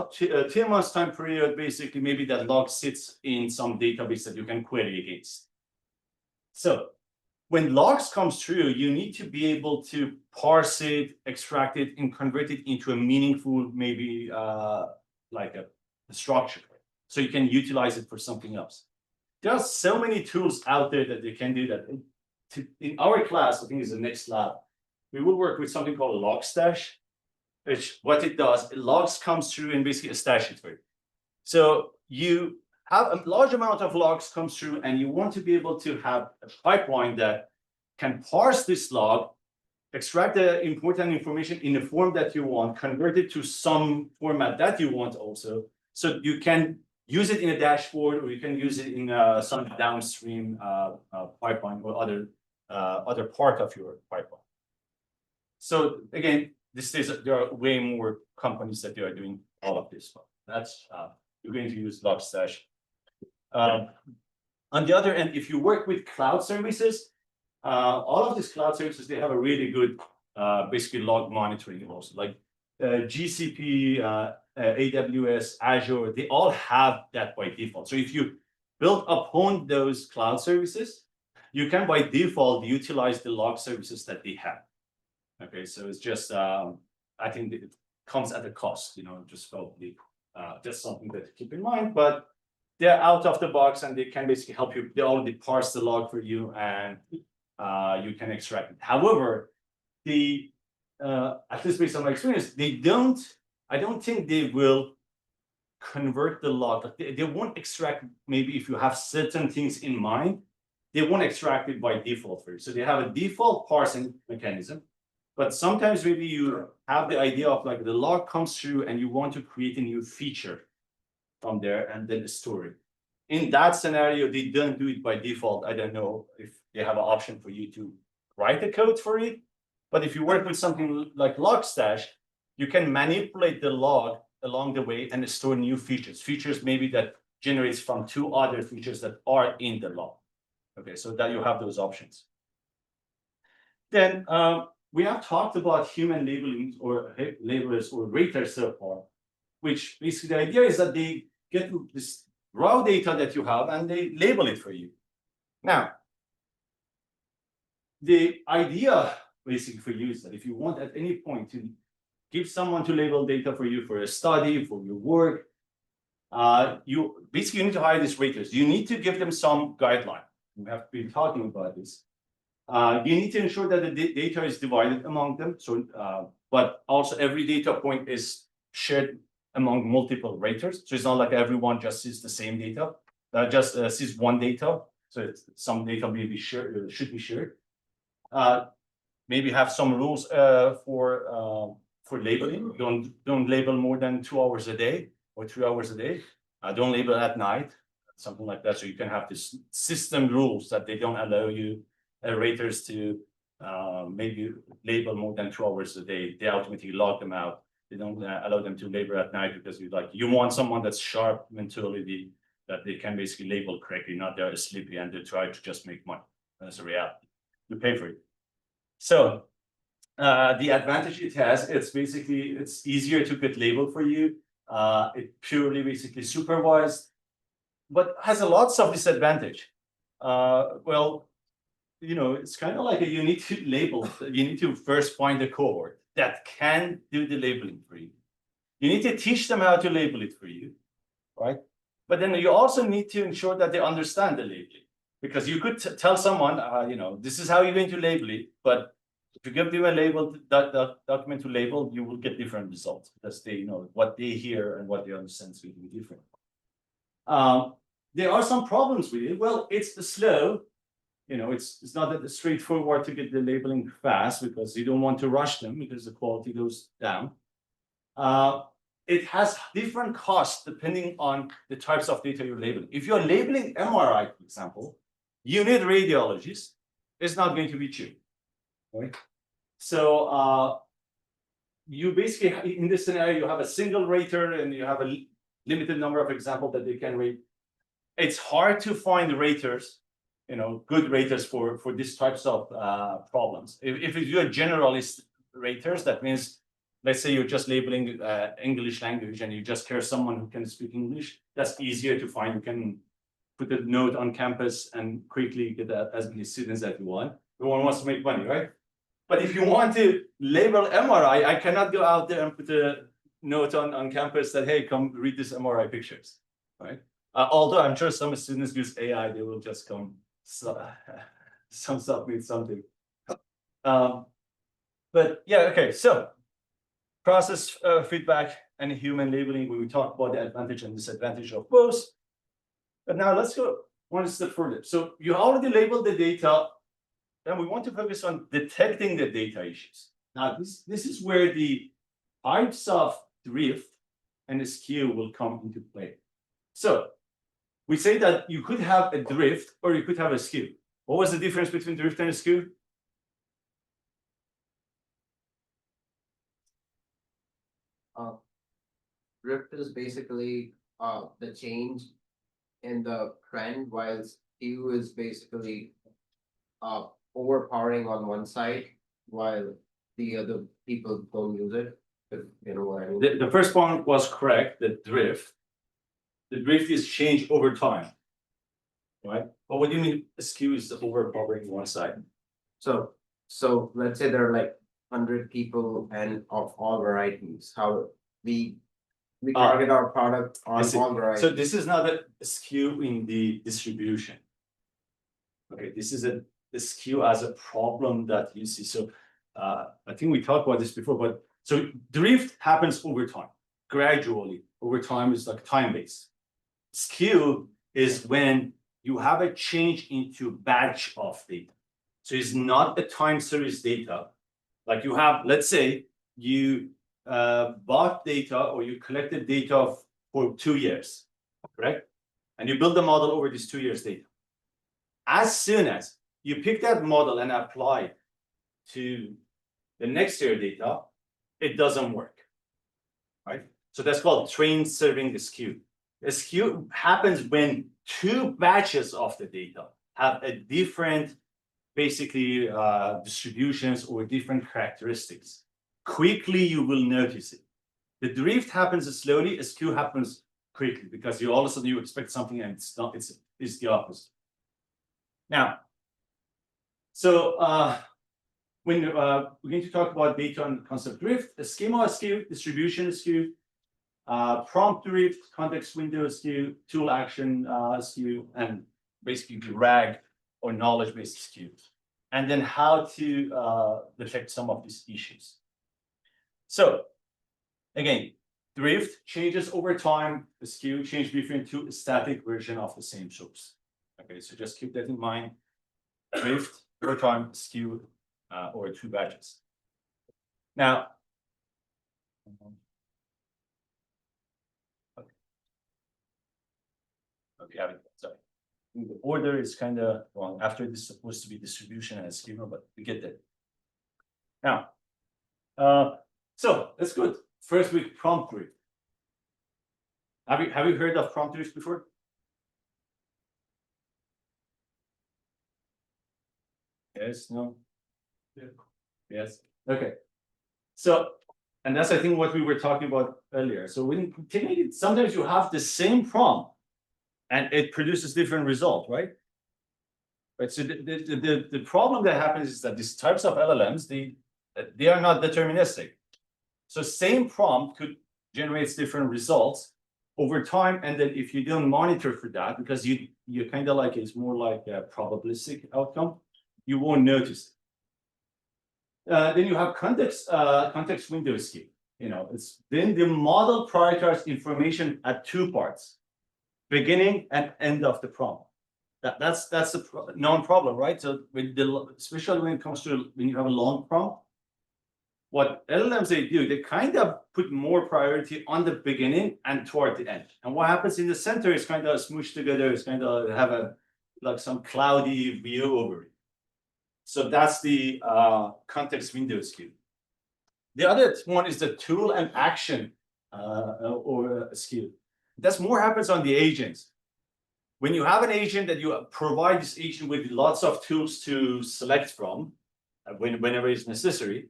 S1: 2 months time period, basically maybe that log sits in some database that you can query against. So when logs comes through, you need to be able to parse it, extract it, and convert it into a meaningful, maybe like a structure, so you can utilize it for something else. There are so many tools out there that you can do that. In our class, I think is the next lab, we will work with something called Logstash, which what it does, logs comes through and basically stash it for you. So you have a large amount of logs comes through, and you want to be able to have a pipeline that can parse this log, extract the important information in the form that you want, convert it to some format that you want also, so you can use it in a dashboard, or you can use it in some downstream pipeline or other part of your pipeline. So again, there are way more companies that are doing all of this. That's you're going to use Logstash. On the other end, if you work with cloud services, all of these cloud services, they have a really good basically log monitoring also, like GCP, AWS, Azure, they all have that by default. So if you build upon those cloud services, you can by default utilize the log services that they have. Okay, so it's just I think it comes at a cost, just probably just something that to keep in mind. But they're out of the box and they can basically help you. They already parse the log for you, and you can extract it. However, at least based on my experience, I don't think they will convert the log. They won't extract, maybe if you have certain things in mind, they won't extract it by default for you. So they have a default parsing mechanism. But sometimes maybe you have the idea of like the log comes through and you want to create a new feature from there and then store it. In that scenario, they don't do it by default. I don't know if they have an option for you to write the code for it. But if you work with something like Logstash, you can manipulate the log along the way and store new features maybe that generates from 2 other features that are in the log. Okay, so that you have those options. Then we have talked about human labeling or labelers or raters so far, which basically the idea is that they get this raw data that you have and they label it for you. Now, the idea basically for you is that if you want at any point to give someone to label data for you for a study, for your work, you need to hire these raters. You need to give them some guideline. We have been talking about this. You need to ensure that the data is divided among them. So, but also every data point is shared among multiple raters. So it's not like everyone just sees the same data, just sees one data. So some data may be shared, should be shared. Maybe have some rules for labeling. Don't label more than 2 hours a day or 3 hours a day. Don't label at night, something like that. So you can have this system rules that they don't allow you raters to maybe label more than 2 hours a day. They automatically log them out. They don't allow them to label at night because you want someone that's sharp mentally, that they can basically label correctly, not they're sleepy and they try to just make money. That's a reality. You pay for it. So the advantage it has, it's easier to get labeled for you. It purely basically supervised, but has a lots of disadvantage. Well, it's kind of like you need to label. You need to first find a cohort that can do the labeling for you. You need to teach them how to label it for you, right? But then you also need to ensure that they understand the labeling, because you could tell someone, this is how you're going to label it, but if you give them a label, document to label, you will get different results because they what they hear and what they understand is going to be different. There are some problems with it. Well, it's slow. It's not that straightforward to get the labeling fast because you don't want to rush them because the quality goes down. It has different costs depending on the types of data you're labeling. If you're labeling MRI, for example, you need radiologists. It's not going to be cheap, right? So you basically, in this scenario, you have a single rater and you have a limited number of examples that they can rate. It's hard to find raters, good raters for these types of problems. If you're generalist raters, that means, let's say you're just labeling English language and you just care someone who can speak English, that's easier to find. You can put a note on campus and quickly get as many students as you want. Everyone wants to make money, right? But if you want to label MRI, I cannot go out there and put a note on campus that, hey, come read this MRI pictures, right? Although I'm sure some students use AI, they will just come submit something. But yeah, okay, so process feedback and human labeling, we talk about the advantage and disadvantage of both. But now let's go one step further. So you already labeled the data, and we want to focus on detecting the data issues. Now, this is where the types of drift and skew will come into play. So we say that you could have a drift or you could have a skew. What was the difference between drift and skew?
S5: Drift is basically the change in the trend, while skew is basically overpowering on one side while the other people don't use it. If you know what I mean.
S1: The first one was correct, the drift. The drift is change over time, right? But what do you mean skew is overpowering one side?
S5: So let's say there are like 100 people and of all varieties. How we target our product on all varieties.
S1: So this is not a skew in the distribution. Okay, this is a skew as a problem that you see. So I think we talked about this before, but so drift happens over time, gradually. Over time is like time-based. Skew is when you have a change into batch of data. So it's not a time series data. Like you have, let's say you bought data or you collected data for 2 years, correct? And you build a model over these 2 years data. As soon as you pick that model and apply it to the next year data, it doesn't work, right? So that's called train serving skew. A skew happens when 2 batches of the data have a different, basically, distributions or different characteristics. Quickly, you will notice it. The drift happens slowly, a skew happens quickly because all of a sudden you expect something and it's not, it's the opposite. Now, so when we're going to talk about data on concept drift, a schema skew, distribution skew, prompt drift, context window skew, tool action skew, and basically RAG or knowledge-based skew. And then how to detect some of these issues. So again, Drift changes over time, the skew change between two static version of the same source. Okay, so just keep that in mind. Drift over time, skew over two batches. Now, okay, sorry. The order is kind of wrong. After this is supposed to be distribution and schema, but we get that. Now, so that's good. First week prompt drift. Have you heard of prompt drift before? Yes, no.
S3: Yeah.
S1: Yes. Okay. So, and that's I think what we were talking about earlier. So when technically sometimes you have the same prompt and it produces different result, right? Right. So the problem that happens is that these types of LLMs, they are not deterministic. So same prompt could generate different results over time, and then if you don't monitor for that, because you kind of like it's more like a probabilistic outcome, you won't notice it. Then you have context window skew. It's then the model prioritizes information at two parts, beginning and end of the prompt. That's a known problem, right? So especially when it comes to when you have a long prompt, what LLMs they do, they kind of put more priority on the beginning and toward the end. And what happens in the center is kind of smooshed together. It's kind of have a like some cloudy view over it. So that's the context window skew. The other one is the tool and action or skew. That's more happens on the agents. When you have an agent that you provide this agent with lots of tools to select from, whenever it's necessary,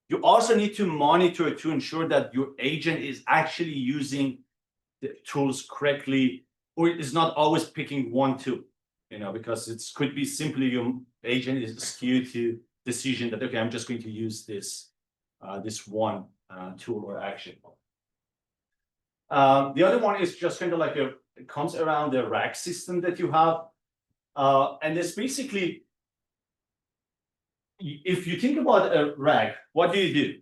S1: you also need to monitor to ensure that your agent is actually using the tools correctly, or is not always picking one tool. Because it could be simply your agent is skewed to decision that okay, I'm just going to use this one tool or action. The other one is just kind of like it comes around the rack system that you have, and it's basically, if you think about a rack, what do?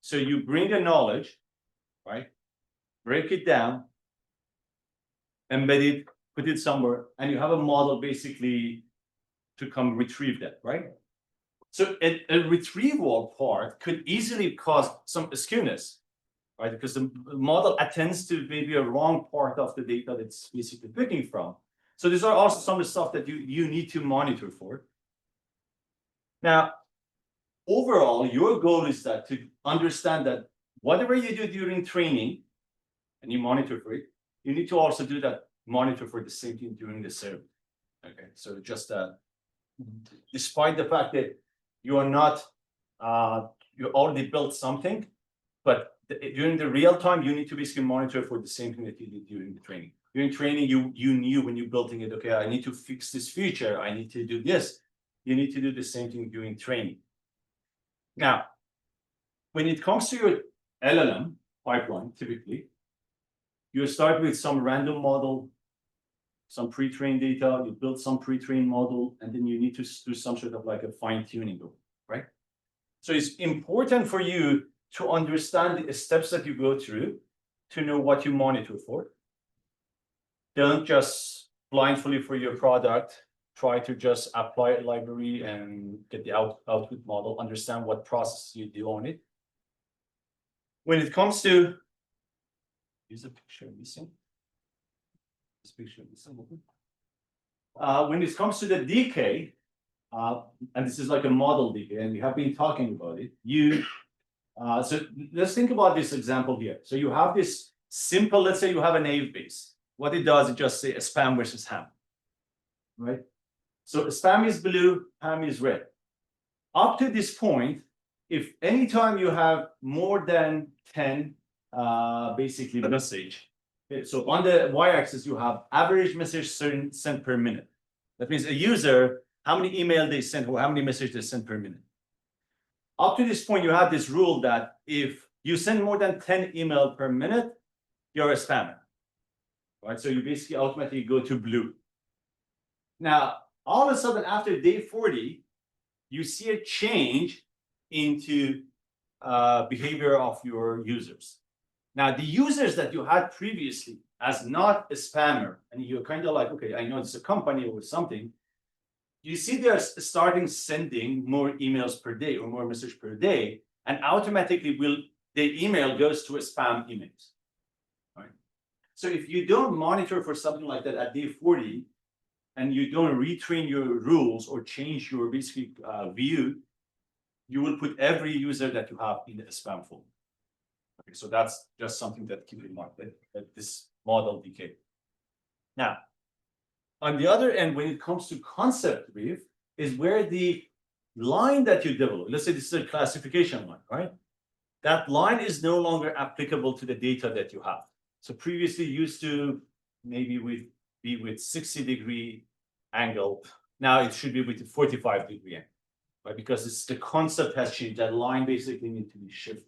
S1: So you bring the knowledge, right? Break it down, embed it, put it somewhere, and you have a model basically to come retrieve that, right? So a retrieval part could easily cause some skewness, right? Because the model attends to maybe a wrong part of the data that's basically picking from. So these are also some of the stuff that you need to monitor for. Now, overall, your goal is that to understand that whatever you do during training, and you monitor for it, you need to also do that monitor for the same thing during the survey. Okay, so just despite the fact that you are not, you already built something, but during the real time, you need to basically monitor for the same thing that you did during the training. During training, you knew when you're building it, okay, I need to fix this feature, I need to do this. You need to do the same thing during training. Now, when it comes to your LLM pipeline, typically, you start with some random model, some pre-trained data, you build some pre-trained model, and then you need to do some sort of like a fine-tuning, right? So it's important for you to understand the steps that you go through to know what you monitor for. Don't just blindly for your product, try to just apply a library and get the output model, understand what process you do on it. When it comes to, is a picture missing? This picture missing. When it comes to the decay, and this is like a model decay, and we have been talking about it. So let's think about this example here. So you have this simple, let's say you have a naive base. What it does, it just say a spam versus ham, right? So spam is blue, ham is red. Up to this point, if anytime you have more than 10 basically message, so on the y-axis you have average message sent per minute. That means a user, how many email they send or how many messages they send per minute. Up to this point, you have this rule that if you send more than 10 email per minute, you're a spammer, right? So you basically automatically go to blue. Now, all of a sudden, after day 40, you see a change into behavior of your users. Now, the users that you had previously as not a spammer, and you're kind of like, okay, I know it's a company or something. You see they're starting sending more emails per day or more messages per day, and automatically the email goes to a spam emails. Right? So if you don't monitor for something like that at day 40, and you don't retrain your rules or change your basically view, you will put every user that you have in the spam folder. Okay, so that's just something that keep in mind that this model decay. Now, on the other end, when it comes to concept brief, is where the line that you develop, let's say this is a classification line, right? That line is no longer applicable to the data that you have. So previously used to maybe be with 60-degree angle. Now it should be with a 45-degree angle, right? Because the concept has changed. That line basically needs to be shifted.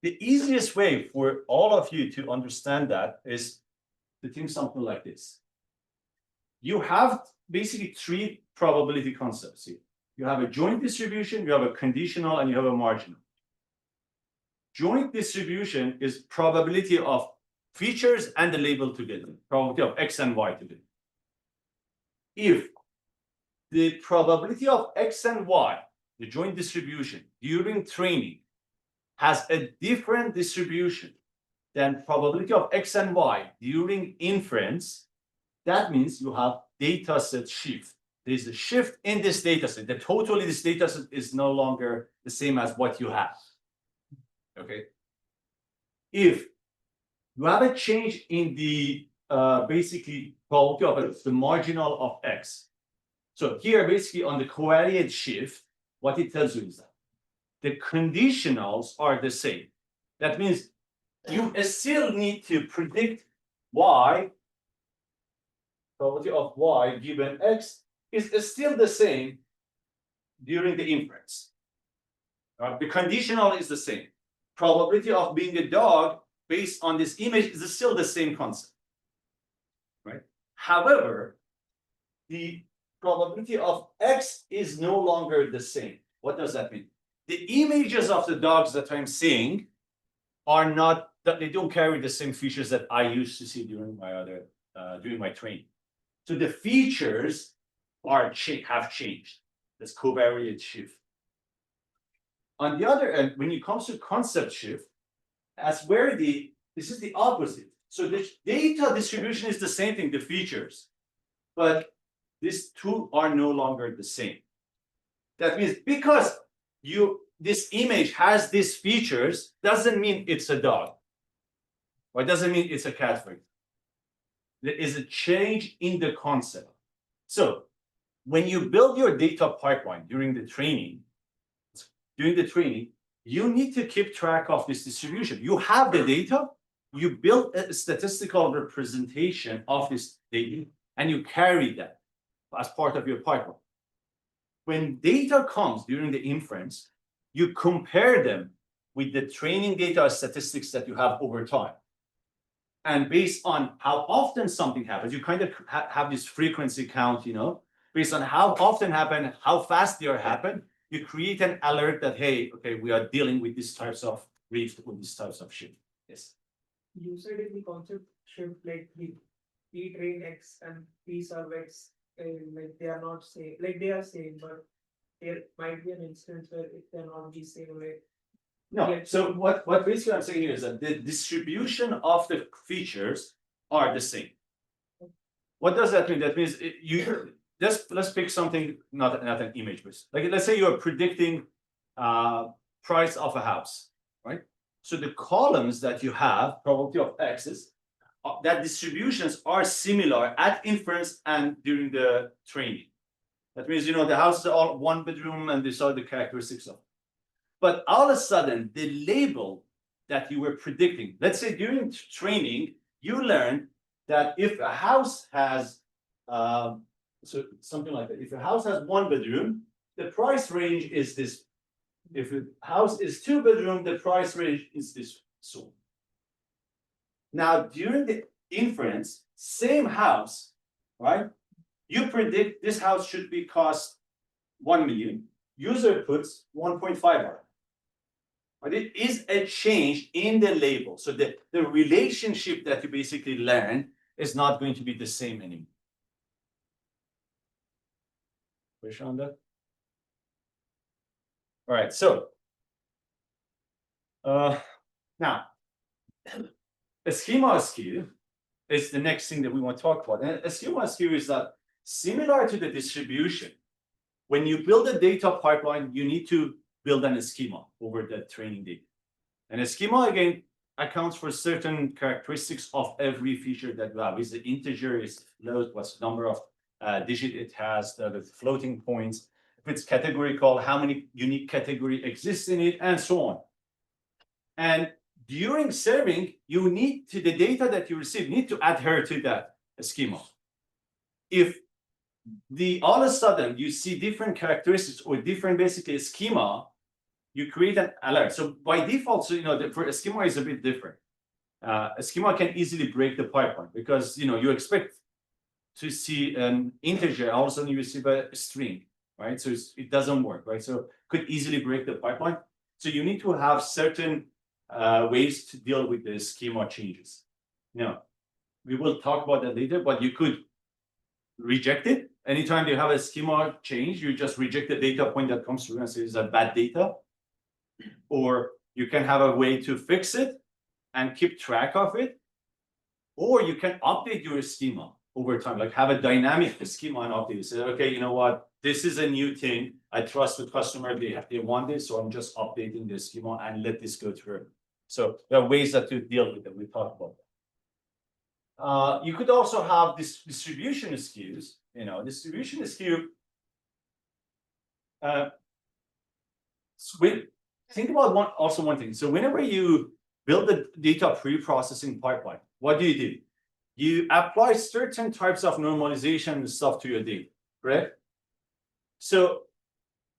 S1: The easiest way for all of you to understand that is to think something like this. You have basically three probability concepts here. You have a joint distribution, you have a conditional, and you have a marginal. Joint distribution is probability of features and the label together, probability of X and Y together. If the probability of X and Y, the joint distribution during training, has a different distribution than probability of X and Y during inference, that means you have data set shift. There's a shift in this data set. That totally this data set is no longer the same as what you have. Okay. If you have a change in the basically probability of the marginal of X. So here, basically on the covariate shift, what it tells you is that the conditionals are the same. That means you still need to predict Y, probability of Y given X is still the same during the inference. The conditional is the same. Probability of being a dog based on this image is still the same concept. Right? However, the probability of X is no longer the same. What does that mean? The images of the dogs that I'm seeing are not, that they don't carry the same features that I used to see during my training. So the features have changed. That's covariate shift. On the other end, when it comes to concept shift, this is the opposite. So the data distribution is the same thing, the features, but these two are no longer the same. That means because this image has these features, doesn't mean it's a dog, or it doesn't mean it's a cat, for example. There is a change in the concept. So when you build your data pipeline during the training, you need to keep track of this distribution. You have the data, you build a statistical representation of this data, and you carry that as part of your pipeline. When data comes during the inference, you compare them with the training data statistics that you have over time. And based on how often something happens, you kind of have this frequency count, based on how often happen, how fast they happen, you create an alert that, hey, okay, we are dealing with these types of reefs, with these types of shift. Yes.
S6: You said in the concept shift, like the P train X and P sub X, like they are not same, like they are same, but there might be an instance where if they're not the same, like
S1: No, so what basically I'm saying here is that the distribution of the features are the same. What does that mean? That means let's pick something, not an image, but like let's say you're predicting price of a house, right? So the columns that you have, probability of X's, that distributions are similar at inference and during the training. That means the house is all one bedroom and these are the characteristics of it. But all of a sudden, the label that you were predicting, let's say during training, you learned that if a house has something like that, if a house has one bedroom, the price range is this. If a house is two bedroom, the price range is this. So now during the inference, same house, right? You predict this house should be cost 1 million. User puts 1.5 million. but it is a change in the label. So the relationship that you basically learn is not going to be the same anymore. Question on that? All right, so now a schema skew is the next thing that we want to talk about. And a schema skew is that similar to the distribution, when you build a data pipeline, you need to build a schema over the training data. And a schema, again, accounts for certain characteristics of every feature that you have. Is the integer, is float, what's the number of digit it has, the floating points, if it's categorical, how many unique category exists in it, and so on. And during serving, you need to, the data that you receive need to adhere to that schema. If all of a sudden you see different characteristics or different basically schema, you create an alert. So by default, so for a schema is a bit different. A schema can easily break the pipeline because you expect to see an integer, all of a sudden you receive a string, right? So it doesn't work, right? So could easily break the pipeline. So you need to have certain ways to deal with the schema changes. Now, we will talk about that later, but you could reject it. Anytime you have a schema change, you just reject the data point that comes through and say it's a bad data. Or you can have a way to fix it and keep track of it. Or you can update your schema over time, like have a dynamic schema and update. You say, okay, you know what? This is a new thing. I trust the customer. They want this, so I'm just updating the schema and let this go through. So there are ways that to deal with it. We talked about that. You could also have this distribution skews. Distribution skew. Think about one thing. So whenever you build the data pre-processing pipeline, what do? You apply certain types of normalization and stuff to your data, correct? So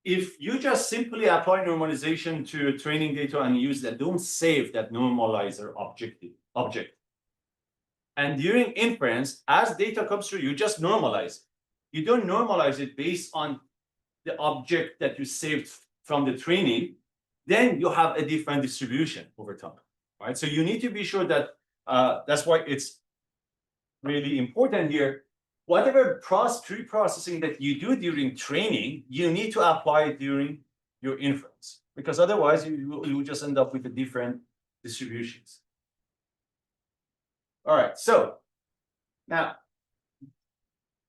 S1: if you just simply apply normalization to training data and use that, don't save that normalizer object. And during inference, as data comes through, you just normalize. You don't normalize it based on the object that you saved from the training. Then you have a different distribution over time, right? So you need to be sure that that's why it's really important here. Whatever pre-processing that you do during training, you need to apply it during your inference, because otherwise you will just end up with the different distributions. All right, so now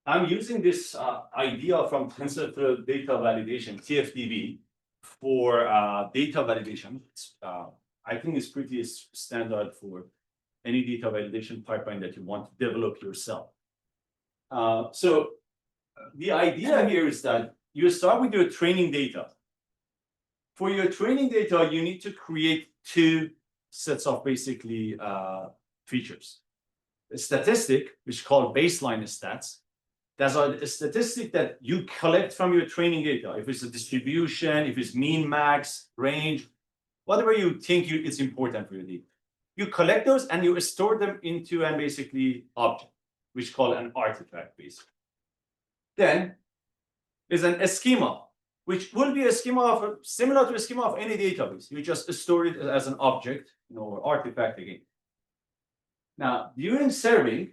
S1: I'm using this idea from TensorFlow data validation, TFDV, for data validation. I think it's pretty standard for any data validation pipeline that you want to develop yourself. So the idea here is that you start with your training data. For your training data, you need to create two sets of basically features. A statistic, which is called baseline stats. That's a statistic that you collect from your training data. If it's a distribution, if it's mean, max, range, whatever you think it's important for your data. You collect those and you store them into a basically object, which is called an artifact basically. Then is a schema, which will be a schema similar to a schema of any database. You just store it as an object, or artifact again. Now, during serving,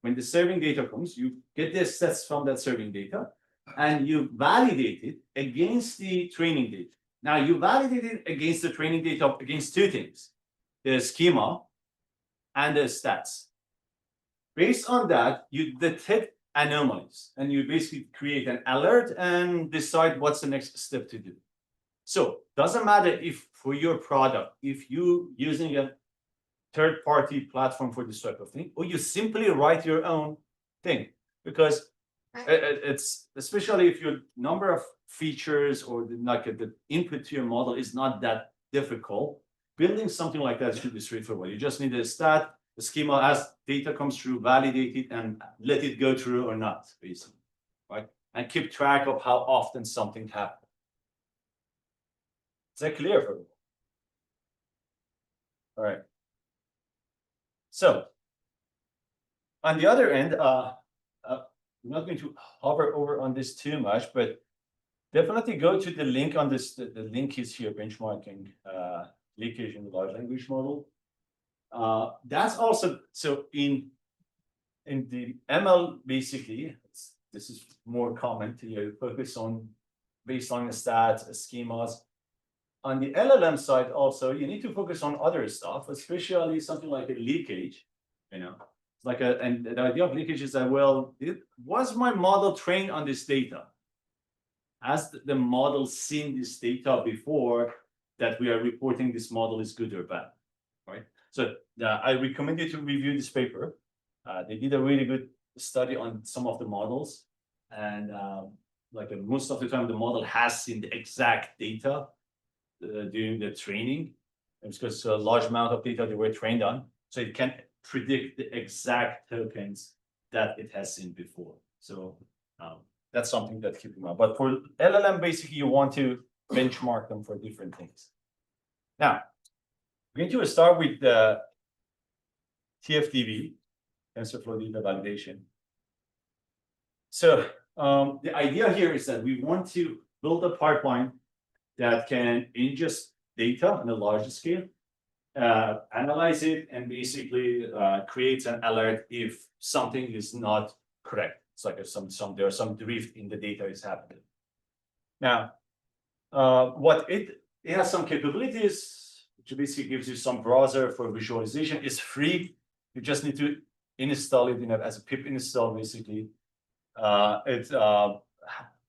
S1: when the serving data comes, you get the sets from that serving data and you validate it against the training data. Now, you validate it against the training data against two things, the schema and the stats. Based on that, you detect anomalies and you basically create an alert and decide what's the next step to do. So doesn't matter if for your product, if you using a third-party platform for this type of thing, or you simply write your own thing, because it's, especially if your number of features or the input to your model is not that difficult, building something like that should be straightforward. You just need a stat, the schema, as data comes through, validate it and let it go through or not, basically, right? And keep track of how often something happens. Is that clear for you? All right. So, on the other end, I'm not going to hover over on this too much, but definitely go to the link on this. The link is here, benchmarking leakage in the large language model. That's also so in the ML basically. This is more common to you focus on baseline stats, schemas. On the LLM side, also you need to focus on other stuff, especially something like a leakage. You know, it's like and the idea of leakage is that was my model trained on this data? Has the model seen this data before that we are reporting this model is good or bad, right? So I recommend you to review this paper. They did a really good study on some of the models, and most of the time the model has seen the exact data during the training. It's because a large amount of data they were trained on, so it can predict the exact tokens that it has seen before. So that's something that keep in mind. But for LLM, basically, you want to benchmark them for different things. Now, we're going to start with the TFDV, TensorFlow Data Validation. So the idea here is that we want to build a pipeline that can ingest data on a large scale, analyze it, and basically creates an alert if something is not correct. It's like there's some drift in the data is happening. Now, what it has some capabilities, which basically gives you some browser for visualization. It's free. You just need to install it as a pip install, basically. It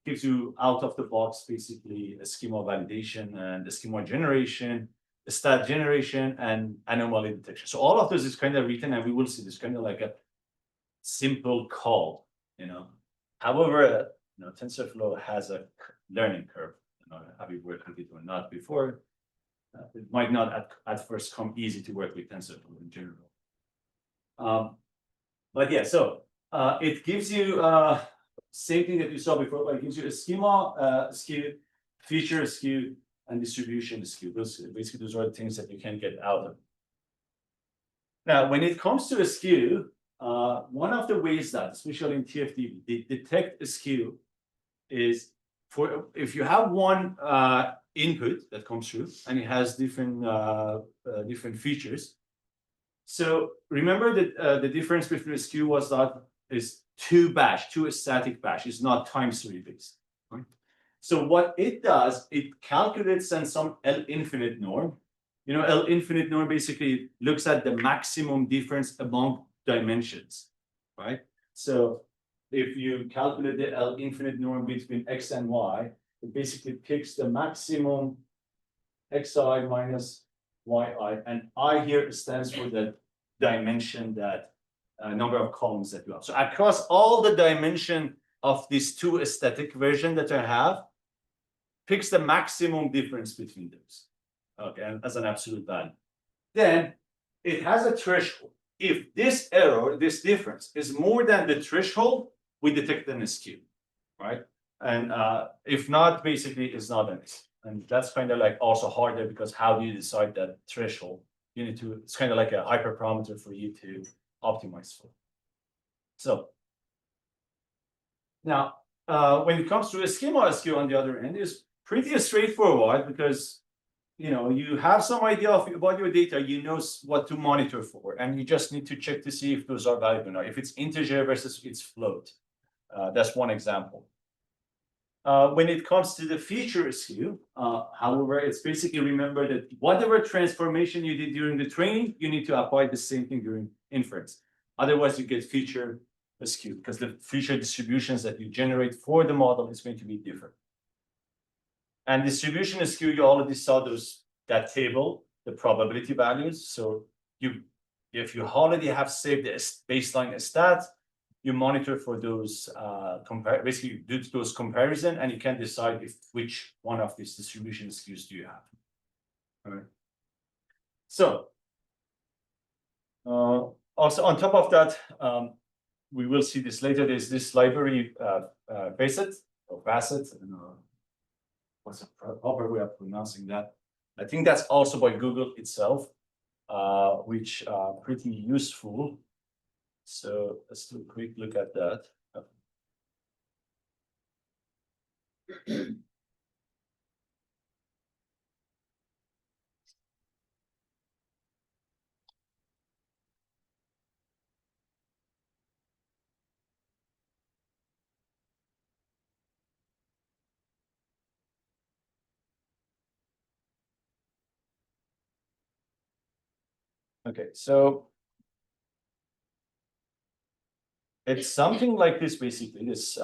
S1: gives you out of the box basically a schema validation and a schema generation, a stat generation, and anomaly detection. So all of this is kind of written, and we will see this kind of like a simple call, However, TensorFlow has a learning curve. Have you worked with it or not before? It might not at first come easy to work with TensorFlow in general. But yeah, so it gives you same thing that you saw before, but it gives you a schema skew, feature skew, and distribution skew. Those are the things that you can get out of. Now, when it comes to a skew, one of the ways that, especially in TFDV, they detect a skew is if you have one input that comes through and it has different features. So remember that the difference between a skew was that is two static batch. It's not time series based. Right? So what it does, it calculates and some L infinite norm. L infinite norm basically looks at the maximum difference among dimensions, right? So if you calculate the L infinite norm between X and Y, it basically picks the maximum Xi minus Yi, and I here stands for the dimension that number of columns that you have. So across all the dimension of these two static version that I have, picks the maximum difference between those. Okay, and as an absolute value. Then it has a threshold. If this error, this difference is more than the threshold, we detect an skew, right? And if not, basically it's not an skew. And that's kind of like also harder because how do you decide that threshold? You need to, it's kind of like a hyperparameter for you to optimize for. So now, when it comes to a schema skew on the other end, is pretty straightforward because you have some idea about your data, you know what to monitor for, and you just need to check to see if those are valuable or not. If it's integer versus it's float, that's one example. When it comes to the feature skew, however, it's basically remember that whatever transformation you did during the training, you need to apply the same thing during inference. Otherwise, you get feature skew because the feature distributions that you generate for the model is going to be different. And distribution skew, you already saw that table, the probability values. So if you already have saved the baseline stats, you monitor for those basically you do those comparison, and you can decide which one of these distribution skews do you have. All right. So also on top of that, we will see this later. There's this library Facet or Facet. What's the proper way of pronouncing that? I think that's also by Google itself, which are pretty useful. So let's do a quick look at that. Okay, so it's something like this, basically, this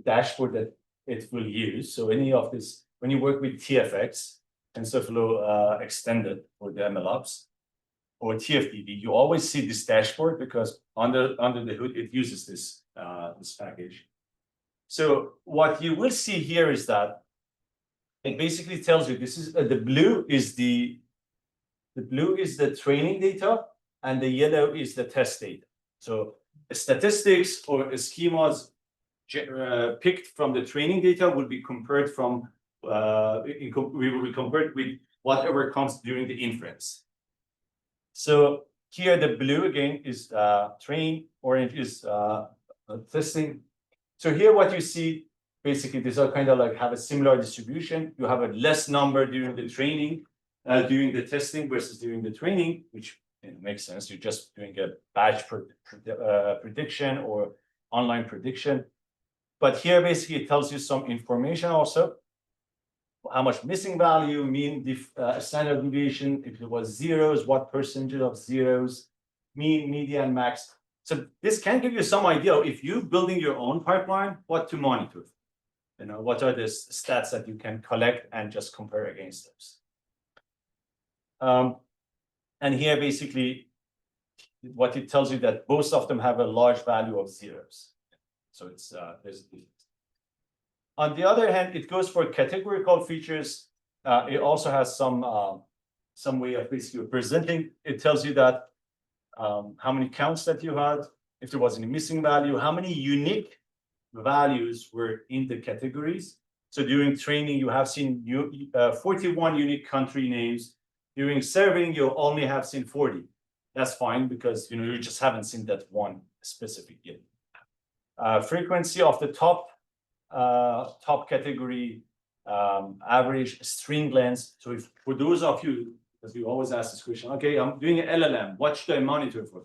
S1: dashboard that it will use. So any of this, when you work with TFX, TensorFlow extended for the MLOps, or TFDB, you always see this dashboard because under the hood, it uses this package. So what you will see here is that it basically tells you this is the blue is the training data, and the yellow is the test data. So statistics or schemas picked from the training data will be compared from we will be compared with whatever comes during the inference. So here the blue again is train, orange is testing. So here what you see, basically these are kind of like have a similar distribution. You have a less number during the training, during the testing versus during the training, which makes sense. You're just doing a batch prediction or online prediction. But here basically it tells you some information also. How much missing value, mean standard deviation, if it was zeros, what percentage of zeros, mean, median, max. So this can give you some idea if you're building your own pipeline, what to monitor. You know, what are the stats that you can collect and just compare against those. And here basically what it tells you that both of them have a large value of zeros. So it's there's a difference. On the other hand, it goes for categorical features. It also has some way of basically presenting. It tells you that how many counts that you had, if there was any missing value, how many unique values were in the categories. So during training, you have seen 41 unique country names. During serving, you only have seen 40. That's fine because you just haven't seen that one specific yet. Frequency of the top category, average string length. So if for those of you, because we always ask this question, okay, I'm doing an LLM, what should I monitor for?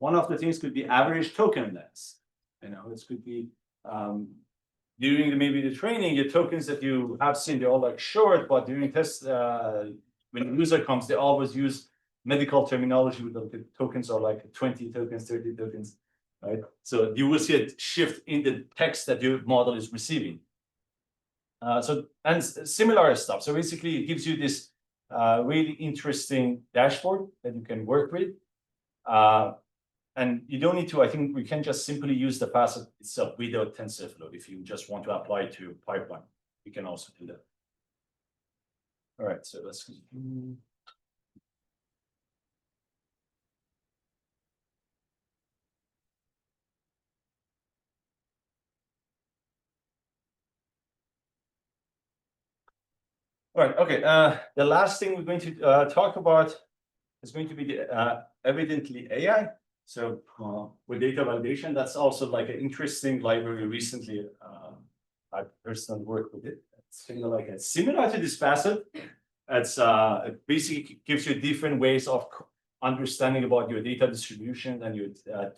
S1: One of the things could be average token length. This could be during maybe the training, your tokens that you have seen, they're all like short, but during tests, when the user comes, they always use medical terminology with the tokens are like 20 tokens, 30 tokens. Right? So you will see a shift in the text that your model is receiving. And similar stuff. So basically, it gives you this really interesting dashboard that you can work with. And you don't need to, I think we can just simply use the facet itself without TensorFlow. If you just want to apply to pipeline, you can also do that. All right, so let's continue. All right, okay. The last thing we're going to talk about is going to be the evidently AI. So with data validation, that's also like an interesting library recently. I personally work with it. It's kind of like similar to this facet. It basically gives you different ways of understanding about your data distribution and your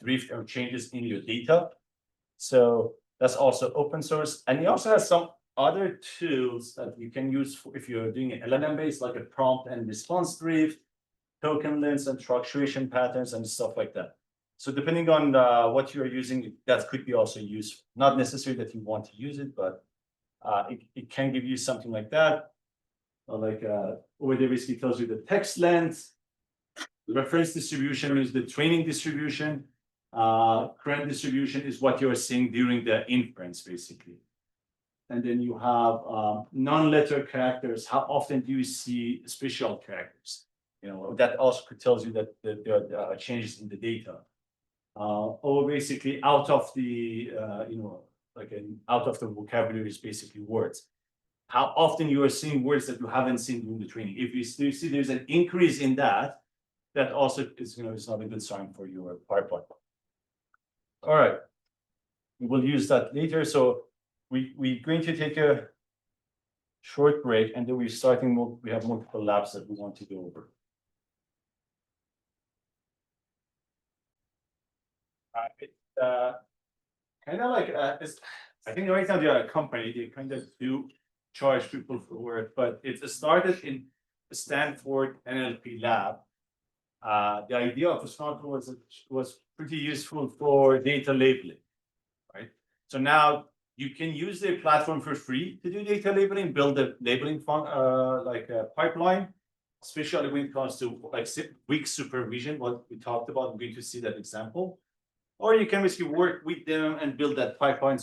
S1: drift or changes in your data. So that's also open source. And it also has some other tools that you can use if you're doing an LLM based, like a prompt and response drift, token lengths and fluctuation patterns and stuff like that. So depending on what you're using, that could be also used. Not necessarily that you want to use it, but it can give you something like that. Over there basically tells you the text length, the reference distribution is the training distribution, current distribution is what you're seeing during the inference, basically. And then you have non-letter characters. How often do you see special characters? That also tells you that there are changes in the data. Or basically out of the, out of the vocabulary is basically words. How often you are seeing words that you haven't seen during the training. If you still see there's an increase in that, that also is, it's not a good sign for your pipeline. All right, we will use that later. So we're going to take a short break, and then we're starting. We have multiple labs that we want to go over. Kind of like I think right now they are a company. They kind of do charge people for work, but it started in Stanford NLP lab, The idea of a smart rule was pretty useful for data labeling, right? So now you can use the platform for free to do data labeling, build a labeling like a pipeline, especially when it comes to like weak supervision, what we talked about. I'm going to see that example. Or you can basically work with them and build that pipeline.